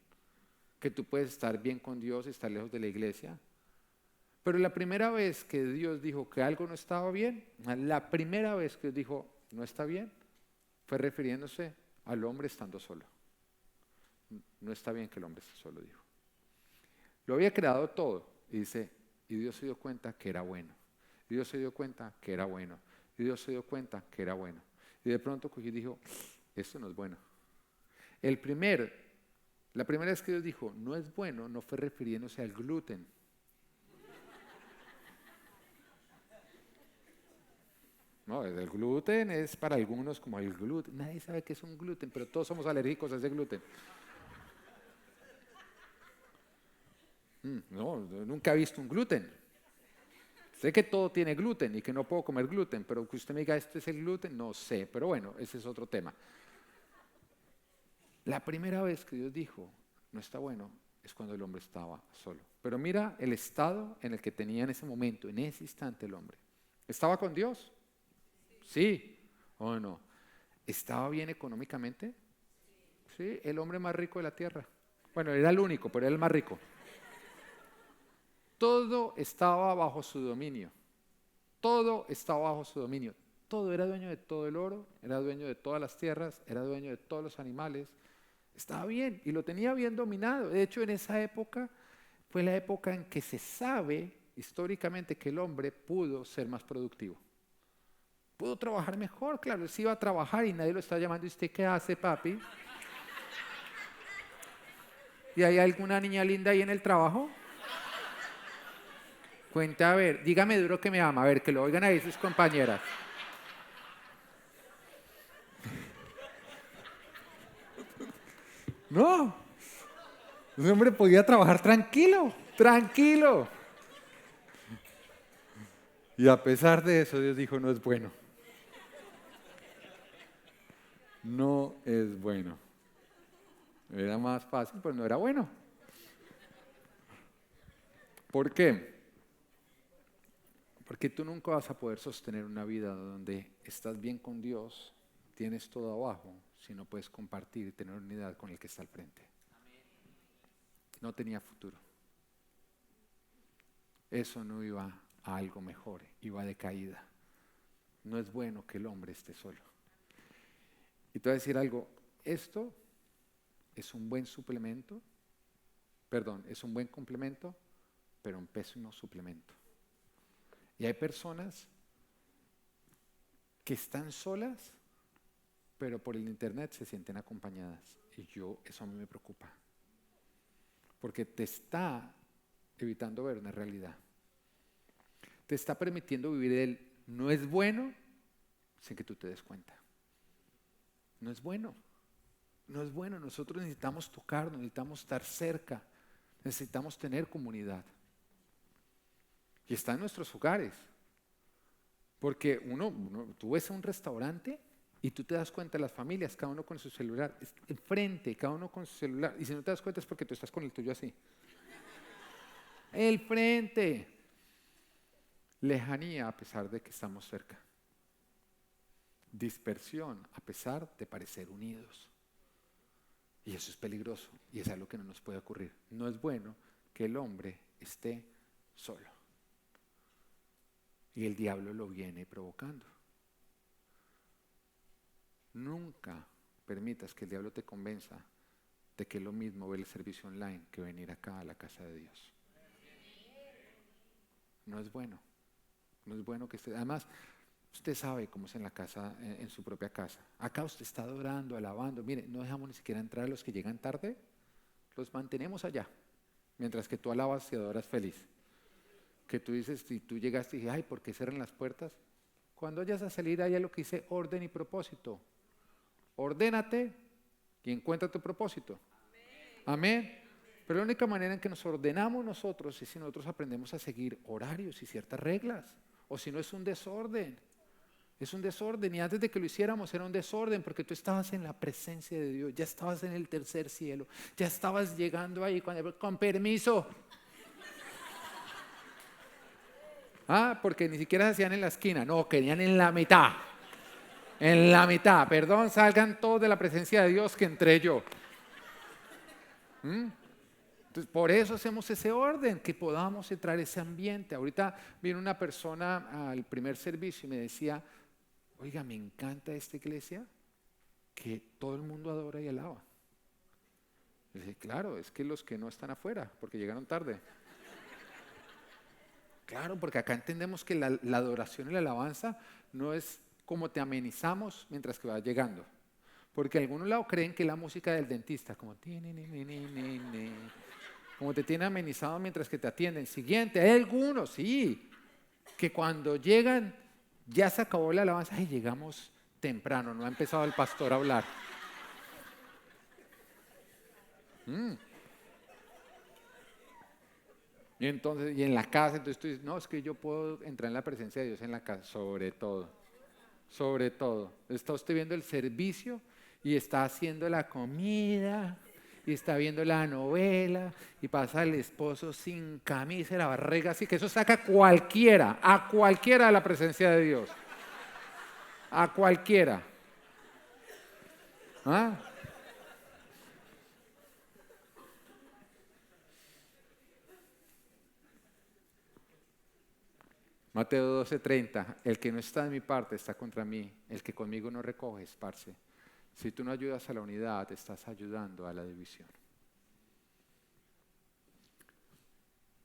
[SPEAKER 2] que tú puedes estar bien con Dios y estar lejos de la iglesia. Pero la primera vez que Dios dijo que algo no estaba bien, la primera vez que Dios dijo no está bien, fue refiriéndose al hombre estando solo. No está bien que el hombre esté solo, dijo. Lo había creado todo y dice, y Dios se dio cuenta que era bueno. Y Dios se dio cuenta que era bueno. Y Dios se dio cuenta que era bueno. Y de pronto cogió y dijo, esto no es bueno. La primera vez que Dios dijo, no es bueno, no fue refiriéndose al gluten. No, el gluten es para algunos como el gluten. Nadie sabe qué es un gluten, pero todos somos alérgicos a ese gluten. No, nunca he visto un gluten. Sé que todo tiene gluten y que no puedo comer gluten, pero que usted me diga, ¿este es el gluten? No sé, pero bueno, ese es otro tema. La primera vez que Dios dijo, no está bueno, es cuando el hombre estaba solo. Pero mira el estado en el que tenía en ese momento, en ese instante el hombre. ¿Estaba con Dios? Sí o no. ¿Estaba bien económicamente? Sí, el hombre más rico de la tierra. Bueno, era el único, pero era el más rico. Todo estaba bajo su dominio. Todo estaba bajo su dominio. Todo, era dueño de todo el oro, era dueño de todas las tierras, era dueño de todos los animales. Estaba bien y lo tenía bien dominado. De hecho, en esa época fue la época en que se sabe históricamente que el hombre pudo ser más productivo. Pudo trabajar mejor, claro, él se iba a trabajar y nadie lo estaba llamando. ¿Y usted qué hace, papi? ¿Y hay alguna niña linda ahí en el trabajo? Cuenta, a ver, dígame duro que me ama, a ver, que lo oigan ahí sus compañeras. No, ese hombre podía trabajar tranquilo, tranquilo. Y a pesar de eso, Dios dijo, no es bueno. No es bueno. Era más fácil, pero no era bueno. ¿Por qué? Porque tú nunca vas a poder sostener una vida donde estás bien con Dios, tienes todo abajo, si no puedes compartir y tener unidad con el que está al frente. No tenía futuro. Eso no iba a algo mejor, iba de caída. No es bueno que el hombre esté solo. Y te voy a decir algo, esto es un buen suplemento, es un buen complemento, pero un pésimo suplemento. Y hay personas que están solas, pero por el internet se sienten acompañadas. Y eso a mí me preocupa. Porque te está evitando ver una realidad. Te está permitiendo vivir el no es bueno sin que tú te des cuenta. No es bueno. No es bueno. Nosotros necesitamos tocarnos, necesitamos estar cerca, necesitamos tener comunidad. Y está en nuestros hogares. Porque tú ves a un restaurante y tú te das cuenta de las familias, cada uno con su celular, enfrente, cada uno con su celular. Y si no te das cuenta es porque tú estás con el tuyo así. El frente. Lejanía a pesar de que estamos cerca. Dispersión a pesar de parecer unidos. Y eso es peligroso y es algo que no nos puede ocurrir. No es bueno que el hombre esté solo. Y el diablo lo viene provocando. Nunca permitas que el diablo te convenza de que es lo mismo ver el servicio online que venir acá a la casa de Dios. No es bueno. No es bueno que esté. Además, usted sabe cómo es en la casa, en su propia casa. Acá usted está adorando, alabando. Mire, no dejamos ni siquiera entrar a los que llegan tarde. los mantenemos allá, mientras que tú alabas y adoras feliz. Que tú dices, si tú llegaste y dices, ay, ¿por qué cierran las puertas? Cuando vayas a salir, haya lo que dice orden y propósito. Ordénate y encuentra tu propósito. Amén. Pero la única manera en que nos ordenamos nosotros es si nosotros aprendemos a seguir horarios y ciertas reglas. O si no, es un desorden. Es un desorden. Y antes de que lo hiciéramos era un desorden porque tú estabas en la presencia de Dios. Ya estabas en el tercer cielo. Ya estabas llegando ahí con permiso. Porque ni siquiera se hacían en la esquina. No, querían en la mitad. En la mitad. Perdón, salgan todos de la presencia de Dios que entré yo. Entonces, por eso hacemos ese orden, que podamos entrar en ese ambiente. Ahorita vino una persona al primer servicio y me decía, oiga, me encanta esta iglesia, que todo el mundo adora y alaba. Y le dije, claro, es que los que no están afuera, porque llegaron tarde. Claro, porque acá entendemos que la adoración y la alabanza no es como te amenizamos mientras que vas llegando. Porque algunos lados creen que la música del dentista, como como te tiene amenizado mientras que te atienden. Siguiente, hay algunos, sí, que cuando llegan ya se acabó la alabanza. Ay, llegamos temprano, no ha empezado el pastor a hablar. Y entonces, y en la casa, entonces tú dices, no, es que yo puedo entrar en la presencia de Dios en la casa, sobre todo. Sobre todo. Está usted viendo el servicio y está haciendo la comida y está viendo la novela y pasa el esposo sin camisa y la barriga así, que eso saca a cualquiera de la presencia de Dios. A cualquiera. Mateo 12:30, el que no está de mi parte está contra mí, el que conmigo no recoge esparce. Si tú no ayudas a la unidad, estás ayudando a la división.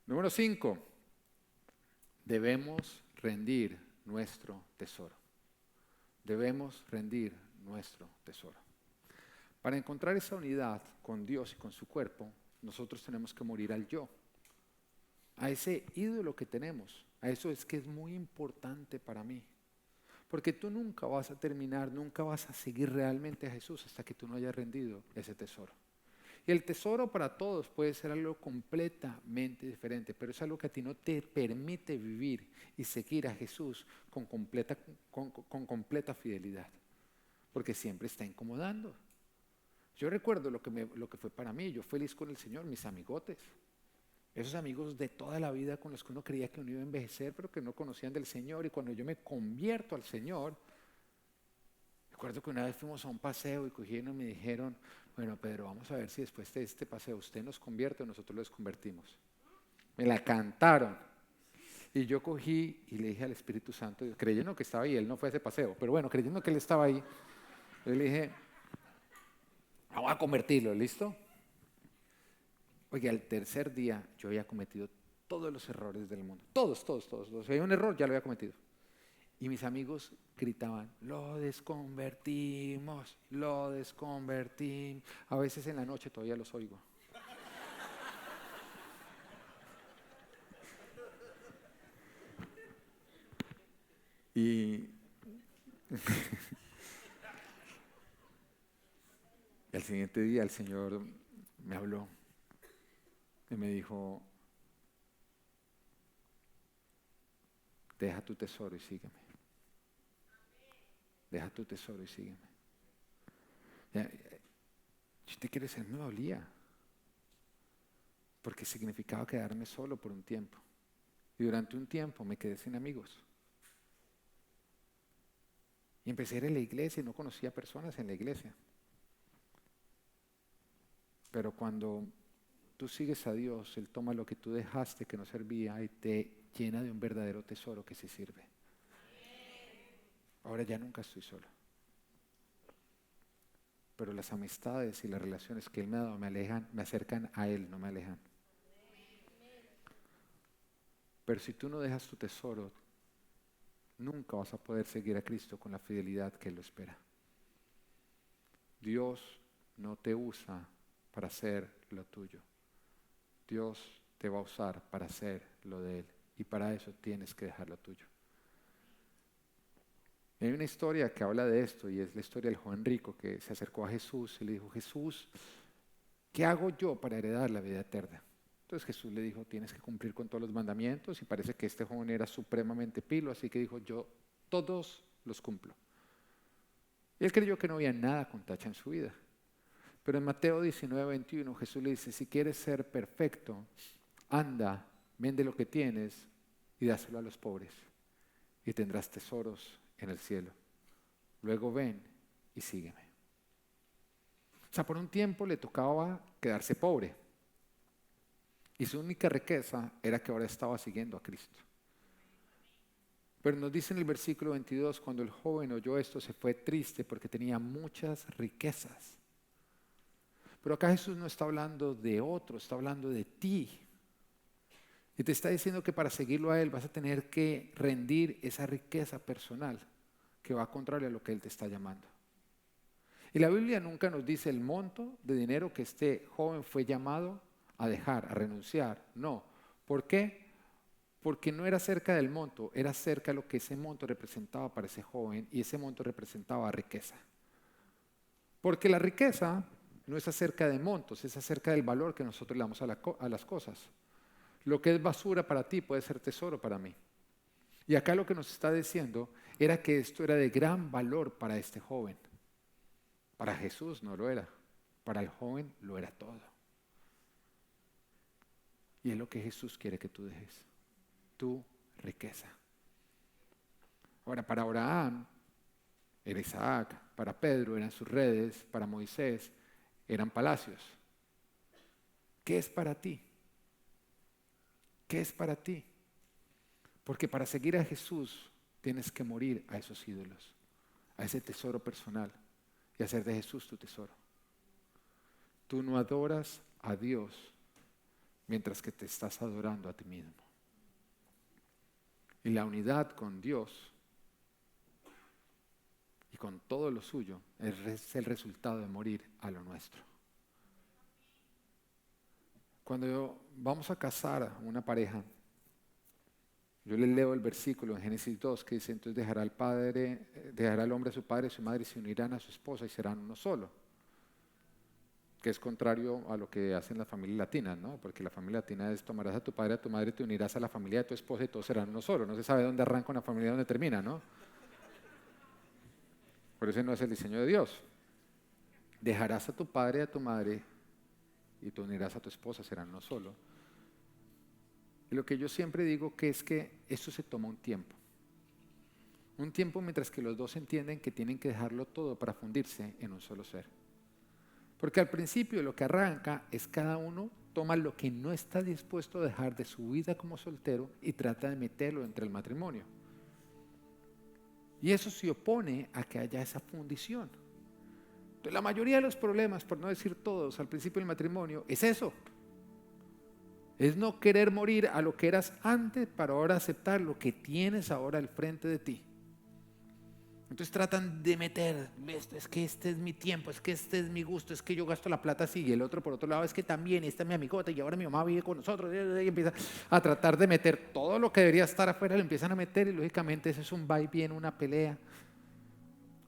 [SPEAKER 2] Número 5, debemos rendir nuestro tesoro. Debemos rendir nuestro tesoro. Para encontrar esa unidad con Dios y con su cuerpo, nosotros tenemos que morir al yo, a ese ídolo que tenemos. A eso es que es muy importante para mí. Porque tú nunca vas a terminar, nunca vas a seguir realmente a Jesús hasta que tú no hayas rendido ese tesoro. Y el tesoro para todos puede ser algo completamente diferente, pero es algo que a ti no te permite vivir y seguir a Jesús con completa fidelidad. Porque siempre está incomodando. Yo recuerdo lo que fue para mí. Yo feliz con el Señor, mis amigotes. Esos amigos de toda la vida con los que uno creía que uno iba a envejecer, pero que no conocían del Señor. Y cuando yo me convierto al Señor, recuerdo que una vez fuimos a un paseo y cogieron y me dijeron, bueno, Pedro, vamos a ver si después de este paseo usted nos convierte o nosotros los convertimos. Me la cantaron. Y yo cogí y le dije al Espíritu Santo, creyendo que estaba ahí, él no fue a ese paseo, pero bueno, creyendo que él estaba ahí, yo le dije, vamos a convertirlo, ¿listo? Oye, al tercer día yo había cometido todos los errores del mundo. Todos. Si hay un error, ya lo había cometido. Y mis amigos gritaban, lo desconvertimos. A veces en la noche todavía los oigo. Y al siguiente día el Señor me habló. Y me dijo, deja tu tesoro y sígueme. Deja tu tesoro y sígueme. Yo te quiero decir, me dolía. Porque significaba quedarme solo por un tiempo. Y durante un tiempo me quedé sin amigos. Y empecé a ir a la iglesia y no conocía personas en la iglesia. Pero cuando tú sigues a Dios, Él toma lo que tú dejaste que no servía y te llena de un verdadero tesoro que sí sirve. Ahora ya nunca estoy solo. Pero las amistades y las relaciones que Él me ha dado me acercan a Él, no me alejan. Pero si tú no dejas tu tesoro, nunca vas a poder seguir a Cristo con la fidelidad que Él lo espera. Dios no te usa para hacer lo tuyo. Dios te va a usar para hacer lo de Él. Y para eso tienes que dejar lo tuyo. Hay una historia que habla de esto y es la historia del joven rico que se acercó a Jesús y le dijo: Jesús, ¿qué hago yo para heredar la vida eterna? Entonces Jesús le dijo: tienes que cumplir con todos los mandamientos. Y parece que este joven era supremamente pilo, así que dijo: yo todos los cumplo. Y él creyó que no había nada con tacha en su vida. Pero en Mateo 19:21 Jesús le dice: si quieres ser perfecto, anda, vende lo que tienes y dáselo a los pobres y tendrás tesoros en el cielo. Luego ven y sígueme. O sea, por un tiempo le tocaba quedarse pobre y su única riqueza era que ahora estaba siguiendo a Cristo. Pero nos dice en el versículo 22, cuando el joven oyó esto se fue triste porque tenía muchas riquezas. Pero acá Jesús no está hablando de otro, está hablando de ti. Y te está diciendo que para seguirlo a Él vas a tener que rendir esa riqueza personal que va contrario a lo que Él te está llamando. Y la Biblia nunca nos dice el monto de dinero que este joven fue llamado a dejar, a renunciar. No. ¿Por qué? Porque no era acerca del monto, era acerca de lo que ese monto representaba para ese joven, y ese monto representaba riqueza. Porque la riqueza no es acerca de montos, es acerca del valor que nosotros le damos a las cosas. Lo que es basura para ti puede ser tesoro para mí. Y acá lo que nos está diciendo era que esto era de gran valor para este joven. Para Jesús no lo era, para el joven lo era todo. Y es lo que Jesús quiere que tú dejes, tu riqueza. Ahora, para Abraham era Isaac, para Pedro eran sus redes, para Moisés eran palacios. ¿Qué es para ti? ¿Qué es para ti? Porque para seguir a Jesús tienes que morir a esos ídolos, a ese tesoro personal y hacer de Jesús tu tesoro. Tú no adoras a Dios mientras que te estás adorando a ti mismo. Y la unidad con Dios y con todo lo suyo es el resultado de morir a lo nuestro. Cuando vamos a casar a una pareja, yo les leo el versículo en Génesis 2 que dice: entonces dejará el hombre a su padre y a su madre y se unirán a su esposa y serán uno solo. Que es contrario a lo que hacen las familias latinas, ¿no? Porque la familia latina es: tomarás a tu padre y a tu madre, te unirás a la familia de tu esposa y todos serán uno solo. No se sabe dónde arranca una familia y dónde termina, ¿no? Por eso no es el diseño de Dios. Dejarás a tu padre y a tu madre y te unirás a tu esposa, serán uno solo. Y lo que yo siempre digo que es que eso se toma un tiempo. Un tiempo mientras que los dos entienden que tienen que dejarlo todo para fundirse en un solo ser. Porque al principio lo que arranca es cada uno toma lo que no está dispuesto a dejar de su vida como soltero y trata de meterlo entre el matrimonio. Y eso se opone a que haya esa fundición. Entonces, la mayoría de los problemas, por no decir todos, al principio del matrimonio es eso. Es no querer morir a lo que eras antes para ahora aceptar lo que tienes ahora al frente de ti. Entonces tratan de meter: es que este es mi tiempo, es que este es mi gusto, es que yo gasto la plata así, y el otro por otro lado es que también, esta es mi amigota y ahora mi mamá vive con nosotros, y empieza a tratar de meter todo lo que debería estar afuera, lo empiezan a meter, y lógicamente eso es un va y viene, una pelea.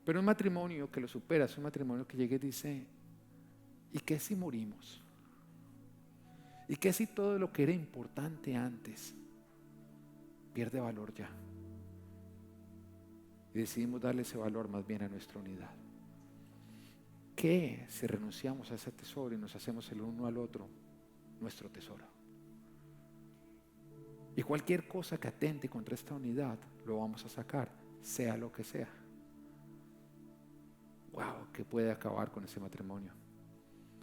[SPEAKER 2] Pero un matrimonio que lo supera es un matrimonio que llega y dice: ¿y qué si morimos? ¿Y qué si todo lo que era importante antes pierde valor ya? Y decidimos darle ese valor más bien a nuestra unidad. ¿Qué si renunciamos a ese tesoro y nos hacemos el uno al otro nuestro tesoro? Y cualquier cosa que atente contra esta unidad lo vamos a sacar, sea lo que sea. ¡Wow! ¿Qué puede acabar con ese matrimonio?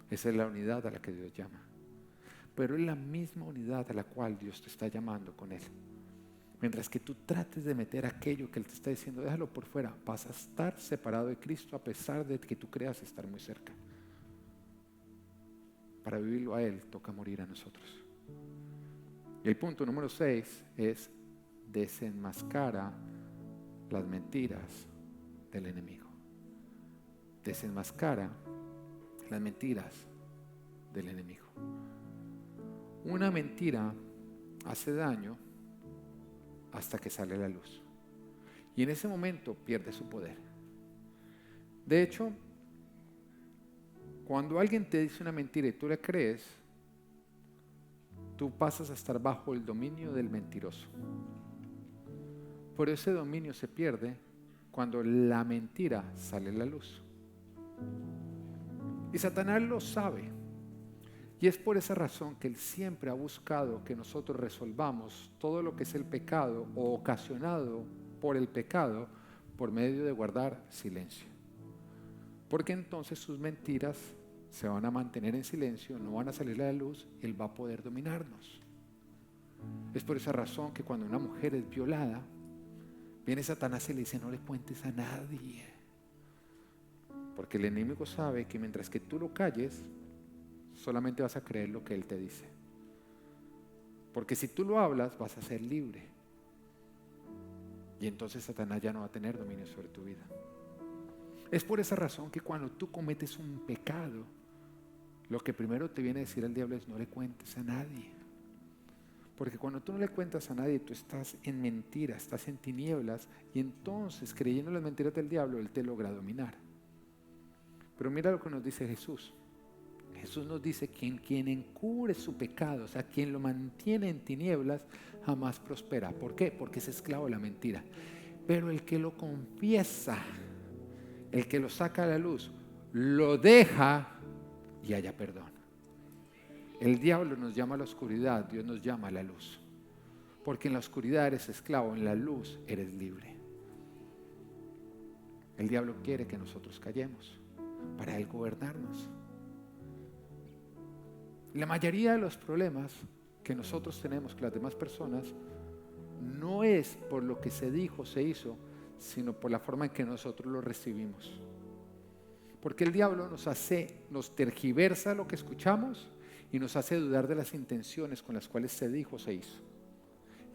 [SPEAKER 2] Esa es la unidad a la que Dios llama. Pero es la misma unidad a la cual Dios te está llamando con Él. Mientras que tú trates de meter aquello que Él te está diciendo, déjalo por fuera, vas a estar separado de Cristo a pesar de que tú creas estar muy cerca. Para vivirlo a Él toca morir a nosotros. Y el punto número 6 es: desenmascara las mentiras del enemigo. Desenmascara las mentiras del enemigo. Una mentira hace daño hasta que sale a la luz. Y en ese momento pierde su poder. De hecho, cuando alguien te dice una mentira y tú le crees, tú pasas a estar bajo el dominio del mentiroso. Pero ese dominio se pierde cuando la mentira sale a la luz. Y Satanás lo sabe. Y es por esa razón que él siempre ha buscado que nosotros resolvamos todo lo que es el pecado o ocasionado por el pecado por medio de guardar silencio. Porque entonces sus mentiras se van a mantener en silencio, no van a salir a la luz, él va a poder dominarnos. Es por esa razón que cuando una mujer es violada, viene Satanás y le dice: no le cuentes a nadie. Porque el enemigo sabe que mientras que tú lo calles, solamente vas a creer lo que él te dice. Porque si tú lo hablas, vas a ser libre. Y entonces Satanás ya no va a tener dominio sobre tu vida. Es por esa razón que cuando tú cometes un pecado, lo que primero te viene a decir el diablo es: no le cuentes a nadie. Porque cuando tú no le cuentas a nadie, tú estás en mentira, estás en tinieblas, y entonces, creyendo las mentiras del diablo, él te logra dominar. Pero mira lo que nos dice Jesús. Jesús nos dice que quien encubre su pecado, o sea, quien lo mantiene en tinieblas, jamás prospera. ¿Por qué? Porque es esclavo de la mentira. Pero el que lo confiesa, el que lo saca a la luz, lo deja y haya perdón. El diablo nos llama a la oscuridad, Dios nos llama a la luz. Porque en la oscuridad eres esclavo, en la luz eres libre. El diablo quiere que nosotros callemos para él gobernarnos. La mayoría de los problemas que nosotros tenemos con las demás personas no es por lo que se dijo, se hizo, sino por la forma en que nosotros lo recibimos. Porque el diablo nos tergiversa lo que escuchamos y nos hace dudar de las intenciones con las cuales se dijo, se hizo.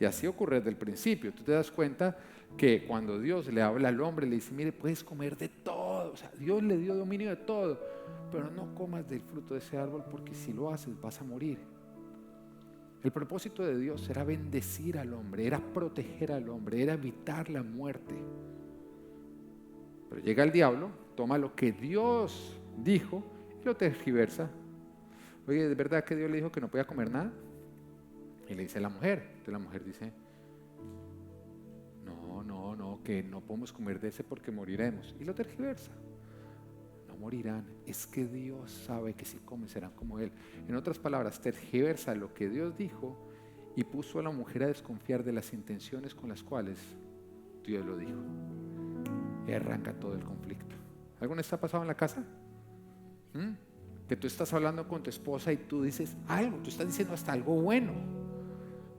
[SPEAKER 2] Y así ocurre desde el principio. Tú te das cuenta que cuando Dios le habla al hombre, le dice: mire, puedes comer de todo. O sea, Dios le dio dominio de todo, pero no comas del fruto de ese árbol, porque si lo haces vas a morir. El propósito de Dios era bendecir al hombre, era proteger al hombre, era evitar la muerte. Pero llega el diablo, toma lo que Dios dijo y lo tergiversa. Oye, ¿es verdad que Dios le dijo que no podía comer nada? Y le dice a la mujer. Entonces la mujer dice: no, que no podemos comer de ese porque moriremos. Y lo tergiversa. No morirán, es que Dios sabe que si comen serán como Él. En otras palabras, tergiversa lo que Dios dijo y puso a la mujer a desconfiar de las intenciones con las cuales Dios lo dijo. Y arranca todo el conflicto. ¿Alguna vez te ha pasado en la casa? Que tú estás hablando con tu esposa y tú dices algo, tú estás diciendo hasta algo bueno,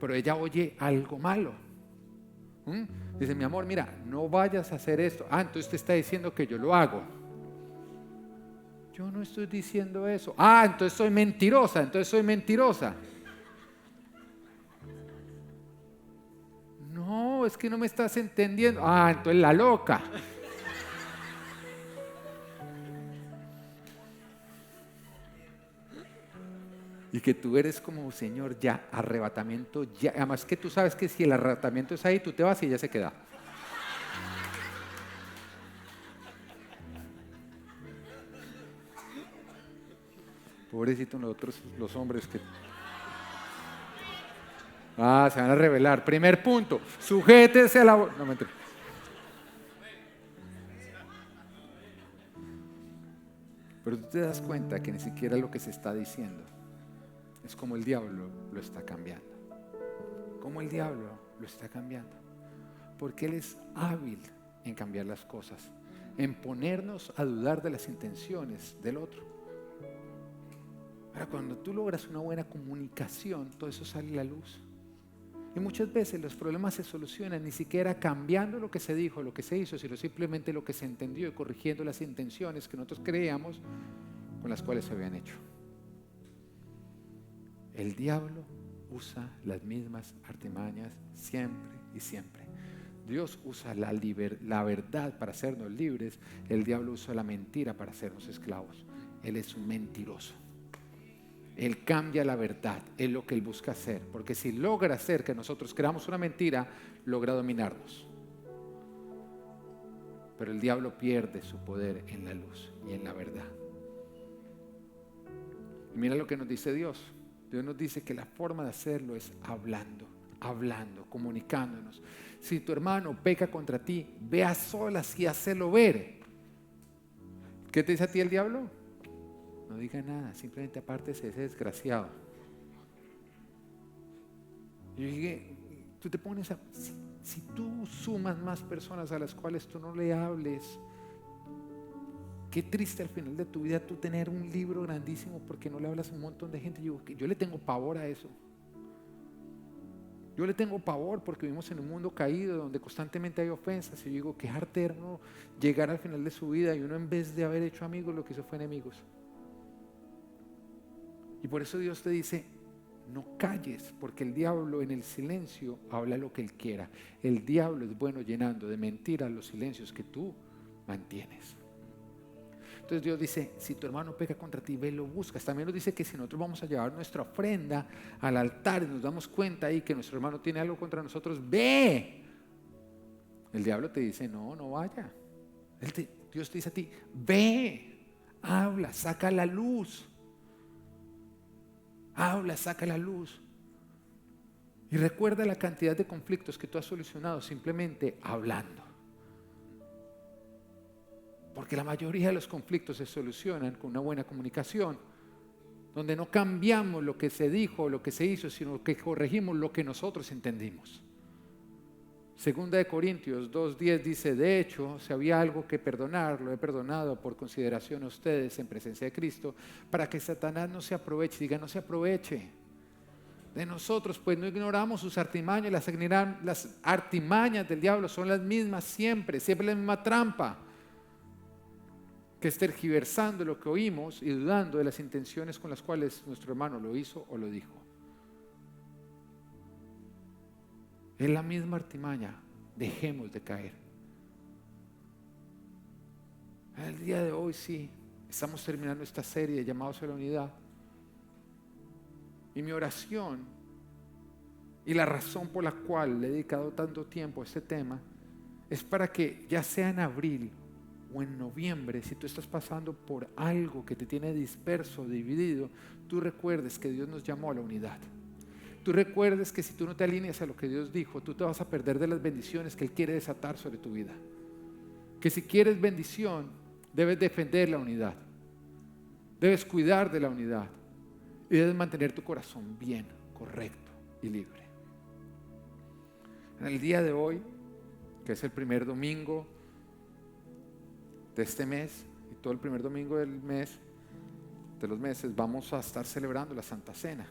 [SPEAKER 2] pero ella oye algo malo. Dice: mi amor, mira, no vayas a hacer esto. Entonces te está diciendo que yo lo hago. Yo no estoy diciendo eso. Entonces soy mentirosa, No, es que no me estás entendiendo. Entonces la loca. Y que tú eres como: Señor, ya, arrebatamiento, ya. Además que tú sabes que si el arrebatamiento es ahí, tú te vas y ella se queda. Pobrecito nosotros, los hombres que... se van a rebelar. Primer punto, sujétese a la... No, mentira. Pero tú te das cuenta que ni siquiera lo que se está diciendo es como el diablo lo está cambiando. Como el diablo lo está cambiando. Porque él es hábil en cambiar las cosas, en ponernos a dudar de las intenciones del otro. Ahora, cuando tú logras una buena comunicación, todo eso sale a la luz. Y muchas veces los problemas se solucionan ni siquiera cambiando lo que se dijo, lo que se hizo, sino simplemente lo que se entendió y corrigiendo las intenciones que nosotros creíamos con las cuales se habían hecho. El diablo usa las mismas artimañas siempre y siempre. Dios usa la verdad para hacernos libres. El diablo usa la mentira para hacernos esclavos. Él es un mentiroso. Él cambia la verdad, es lo que Él busca hacer. Porque si logra hacer que nosotros creamos una mentira, logra dominarnos. Pero el diablo pierde su poder en la luz y en la verdad. Y mira lo que nos dice Dios. Dios nos dice que la forma de hacerlo es hablando, comunicándonos. Si tu hermano peca contra ti, ve a solas y hazlo ver. ¿Qué te dice a ti el diablo? No diga nada, simplemente apártese de ese desgraciado. Y yo dije, tú te pones a... Si tú sumas más personas a las cuales tú no le hables, qué triste al final de tu vida tú tener un libro grandísimo porque no le hablas a un montón de gente. Yo le tengo pavor a eso. Yo le tengo pavor porque vivimos en un mundo caído donde constantemente hay ofensas. Y yo digo, qué eterno llegar al final de su vida y uno en vez de haber hecho amigos, lo que hizo fue enemigos. Y por eso Dios te dice, no calles, porque el diablo en el silencio habla lo que él quiera. El diablo es bueno llenando de mentiras los silencios que tú mantienes. Entonces Dios dice, si tu hermano peca contra ti, ve, lo buscas. También nos dice que si nosotros vamos a llevar nuestra ofrenda al altar y nos damos cuenta ahí que nuestro hermano tiene algo contra nosotros, ve. El diablo te dice, no vaya. Dios te dice a ti, ve, habla, saca la luz. Habla, saca la luz. Y recuerda la cantidad de conflictos que tú has solucionado simplemente hablando. Porque la mayoría de los conflictos se solucionan con una buena comunicación, donde no cambiamos lo que se dijo o lo que se hizo, sino que corregimos lo que nosotros entendimos. Segunda de Corintios 2:10 dice, de hecho, si había algo que perdonar, lo he perdonado por consideración a ustedes en presencia de Cristo, para que Satanás no se aproveche. Diga, no se aproveche de nosotros, pues no ignoramos sus artimañas. Las artimañas del diablo son las mismas siempre la misma trampa, que es tergiversando lo que oímos y dudando de las intenciones con las cuales nuestro hermano lo hizo o lo dijo. Es la misma artimaña. Dejemos de caer. El día de hoy sí, estamos terminando esta serie de llamados a la unidad. Y mi oración y la razón por la cual le he dedicado tanto tiempo a este tema es para que ya sea en abril o en noviembre, si tú estás pasando por algo que te tiene disperso, dividido, tú recuerdes que Dios nos llamó a la unidad. Tú recuerdes que si tú no te alineas a lo que Dios dijo, tú te vas a perder de las bendiciones que Él quiere desatar sobre tu vida. Que si quieres bendición, debes defender la unidad. Debes cuidar de la unidad. Y debes mantener tu corazón bien, correcto y libre. En el día de hoy, que es el primer domingo de este mes, y todo el primer domingo del mes, de los meses, vamos a estar celebrando la Santa Cena.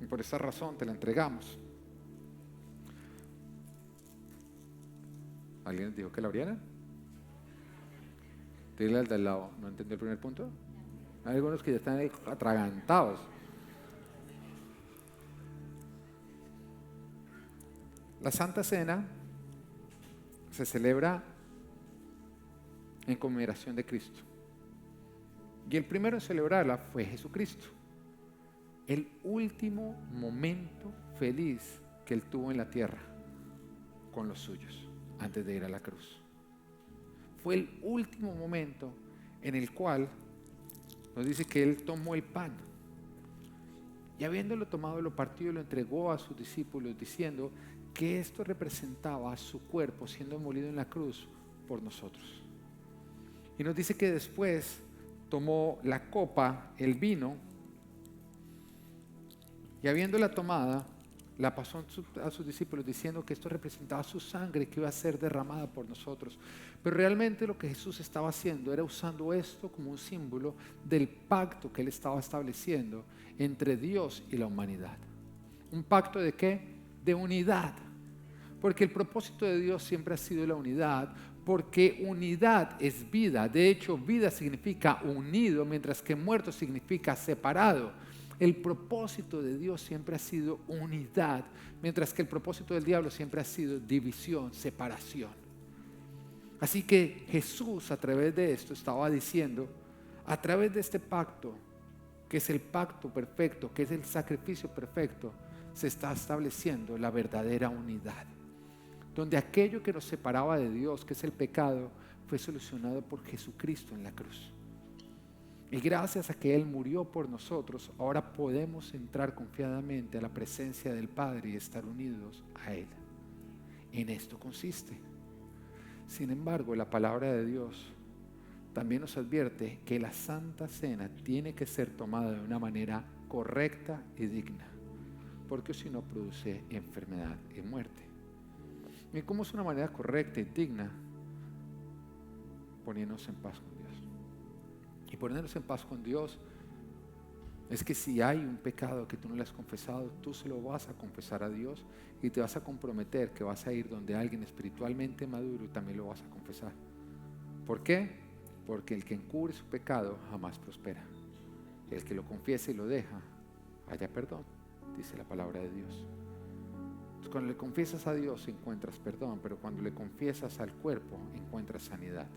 [SPEAKER 2] Y por esa razón te la entregamos. ¿Alguien dijo que la abrieran? Dile al de al lado, ¿no entendió el primer punto? Hay algunos que ya están ahí atragantados. La Santa Cena se celebra en conmemoración de Cristo. Y el primero en celebrarla fue Jesucristo. El último momento feliz que Él tuvo en la tierra con los suyos antes de ir a la cruz. Fue el último momento en el cual nos dice que Él tomó el pan y habiéndolo tomado, lo partió y lo entregó a sus discípulos diciendo que esto representaba a su cuerpo siendo molido en la cruz por nosotros. Y nos dice que después tomó la copa, el vino, y habiéndola tomada, la pasó a sus discípulos diciendo que esto representaba su sangre que iba a ser derramada por nosotros. Pero realmente lo que Jesús estaba haciendo era usando esto como un símbolo del pacto que Él estaba estableciendo entre Dios y la humanidad. ¿Un pacto de qué? De unidad. Porque el propósito de Dios siempre ha sido la unidad, porque unidad es vida. De hecho, vida significa unido, mientras que muerto significa separado. El propósito de Dios siempre ha sido unidad, mientras que el propósito del diablo siempre ha sido división, separación. Así que Jesús a través de esto estaba diciendo, a través de este pacto, que es el pacto perfecto, que es el sacrificio perfecto, se está estableciendo la verdadera unidad, donde aquello que nos separaba de Dios, que es el pecado, fue solucionado por Jesucristo en la cruz. Y gracias a que Él murió por nosotros, ahora podemos entrar confiadamente a la presencia del Padre y estar unidos a Él. En esto consiste. Sin embargo, la palabra de Dios también nos advierte que la Santa Cena tiene que ser tomada de una manera correcta y digna, porque si no produce enfermedad y muerte. ¿Y cómo es una manera correcta y digna? Poniéndonos en paz con Dios. Y ponernos en paz con Dios es que si hay un pecado que tú no le has confesado, tú se lo vas a confesar a Dios y te vas a comprometer que vas a ir donde alguien espiritualmente maduro y también lo vas a confesar. ¿Por qué? Porque el que encubre su pecado jamás prospera. El que lo confiesa y lo deja, haya perdón, dice la palabra de Dios. Entonces, cuando le confiesas a Dios encuentras perdón, pero cuando le confiesas al cuerpo encuentras sanidad.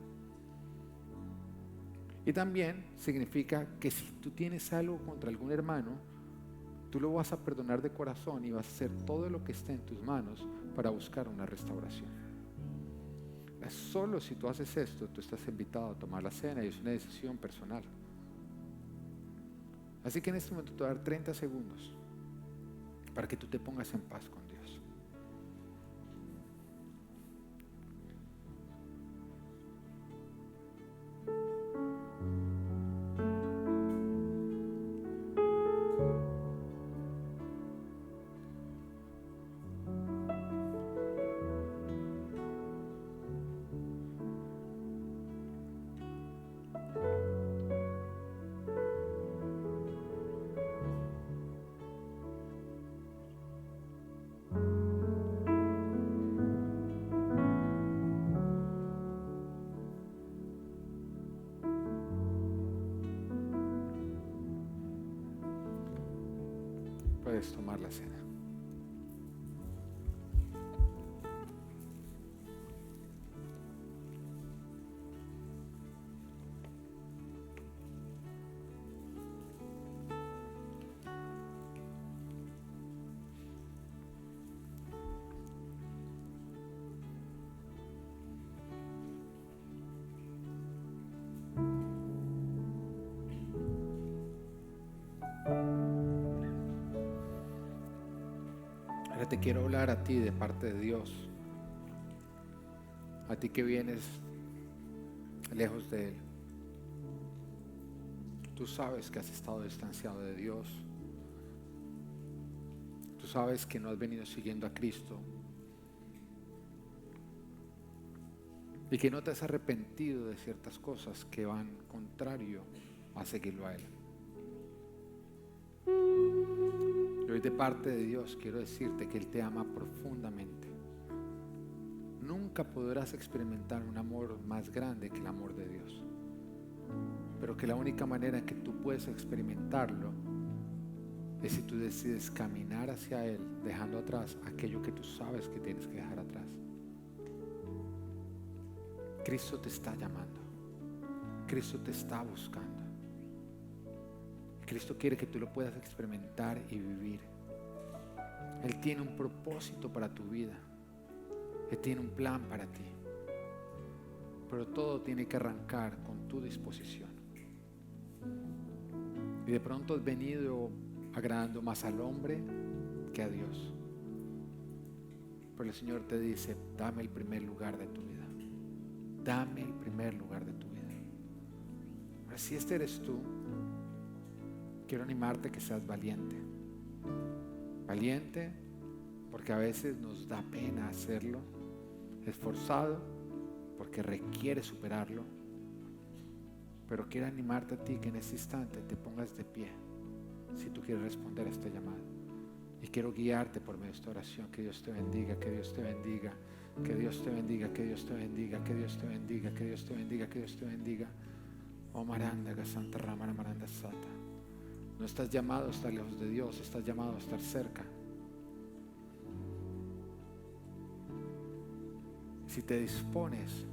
[SPEAKER 2] Y también significa que si tú tienes algo contra algún hermano, tú lo vas a perdonar de corazón y vas a hacer todo lo que esté en tus manos para buscar una restauración. Solo si tú haces esto, tú estás invitado a tomar la cena y es una decisión personal. Así que en este momento te voy a dar 30 segundos para que tú te pongas en paz con Dios. Puedes tomar la cena. Ahora te quiero hablar a ti de parte de Dios, a ti que vienes lejos de Él. Tú sabes que has estado distanciado de Dios. Tú sabes que no has venido siguiendo a Cristo y que no te has arrepentido de ciertas cosas que van contrario a seguirlo a Él. Y hoy de parte de Dios quiero decirte que Él te ama profundamente. Nunca podrás experimentar un amor más grande que el amor de Dios, pero que la única manera en que tú puedes experimentarlo es si tú decides caminar hacia Él, dejando atrás aquello que tú sabes que tienes que dejar atrás. Cristo te está llamando. Cristo te está buscando. Cristo quiere que tú lo puedas experimentar y vivir. Él tiene un propósito para tu vida. Él tiene un plan para ti. Pero todo tiene que arrancar con tu disposición. Y de pronto has venido agradando más al hombre que a Dios. Pero el Señor te dice, dame el primer lugar de tu vida. Dame el primer lugar de tu vida. Ahora, si este eres tú, quiero animarte a que seas valiente. Valiente porque a veces nos da pena hacerlo. Esforzado porque requiere superarlo. Pero quiero animarte a ti que en este instante te pongas de pie si tú quieres responder a este llamado. Y quiero guiarte por medio de esta oración. Que Dios te bendiga, que Dios te bendiga, que Dios te bendiga, que Dios te bendiga, que Dios te bendiga, que Dios te bendiga, que Dios te bendiga. Oh Maranda, Santa Ramana Maranda Sata. No estás llamado a estar lejos de Dios, estás llamado a estar cerca. Si te dispones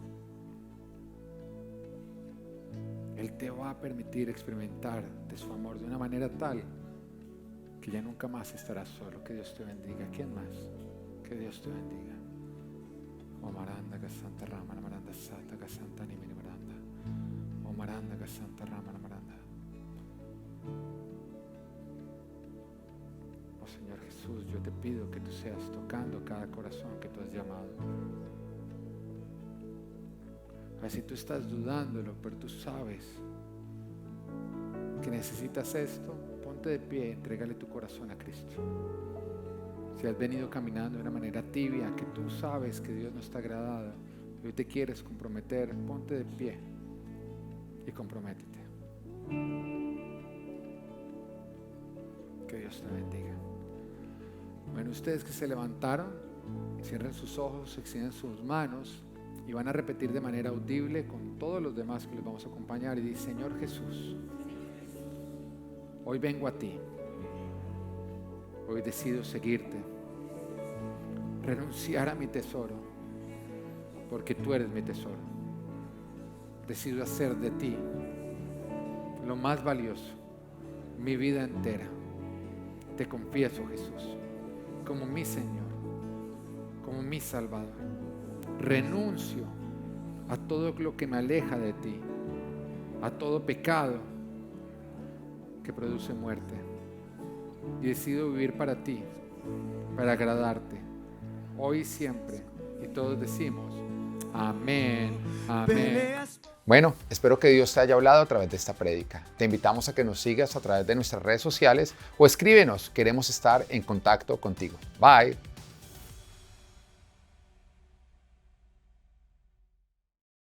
[SPEAKER 2] Él te va a permitir experimentar de su amor de una manera tal que ya nunca más estarás solo. Que Dios te bendiga. ¿Quién más? Que Dios te bendiga. O Maranda Santa Rama, la Maranda Sata, Santa Nimini Maranda. O Maranda Santa Rama, la Maranda. Oh Señor Jesús, yo te pido que tú seas tocando cada corazón que tú has llamado. Así tú estás dudándolo, pero tú sabes que necesitas esto, ponte de pie, entrégale tu corazón a Cristo. Si has venido caminando de una manera tibia, que tú sabes que Dios no está agradado, y hoy te quieres comprometer, ponte de pie y comprométete. Que Dios te bendiga. Bueno, ustedes que se levantaron, cierren sus ojos, extienden sus manos y van a repetir de manera audible con todos los demás que les vamos a acompañar y dice: Señor Jesús, hoy vengo a ti, hoy decido seguirte, renunciar a mi tesoro, porque tú eres mi tesoro. Decido hacer de ti lo más valioso, mi vida entera. Te confieso, Jesús, como mi Señor, como mi Salvador. Renuncio a todo lo que me aleja de ti, a todo pecado que produce muerte, y decido vivir para ti, para agradarte, hoy y siempre. Y todos decimos amén, amén.
[SPEAKER 1] Bueno, espero que Dios te haya hablado a través de esta prédica. Te invitamos a que nos sigas a través de nuestras redes sociales o escríbenos, queremos estar en contacto contigo. Bye.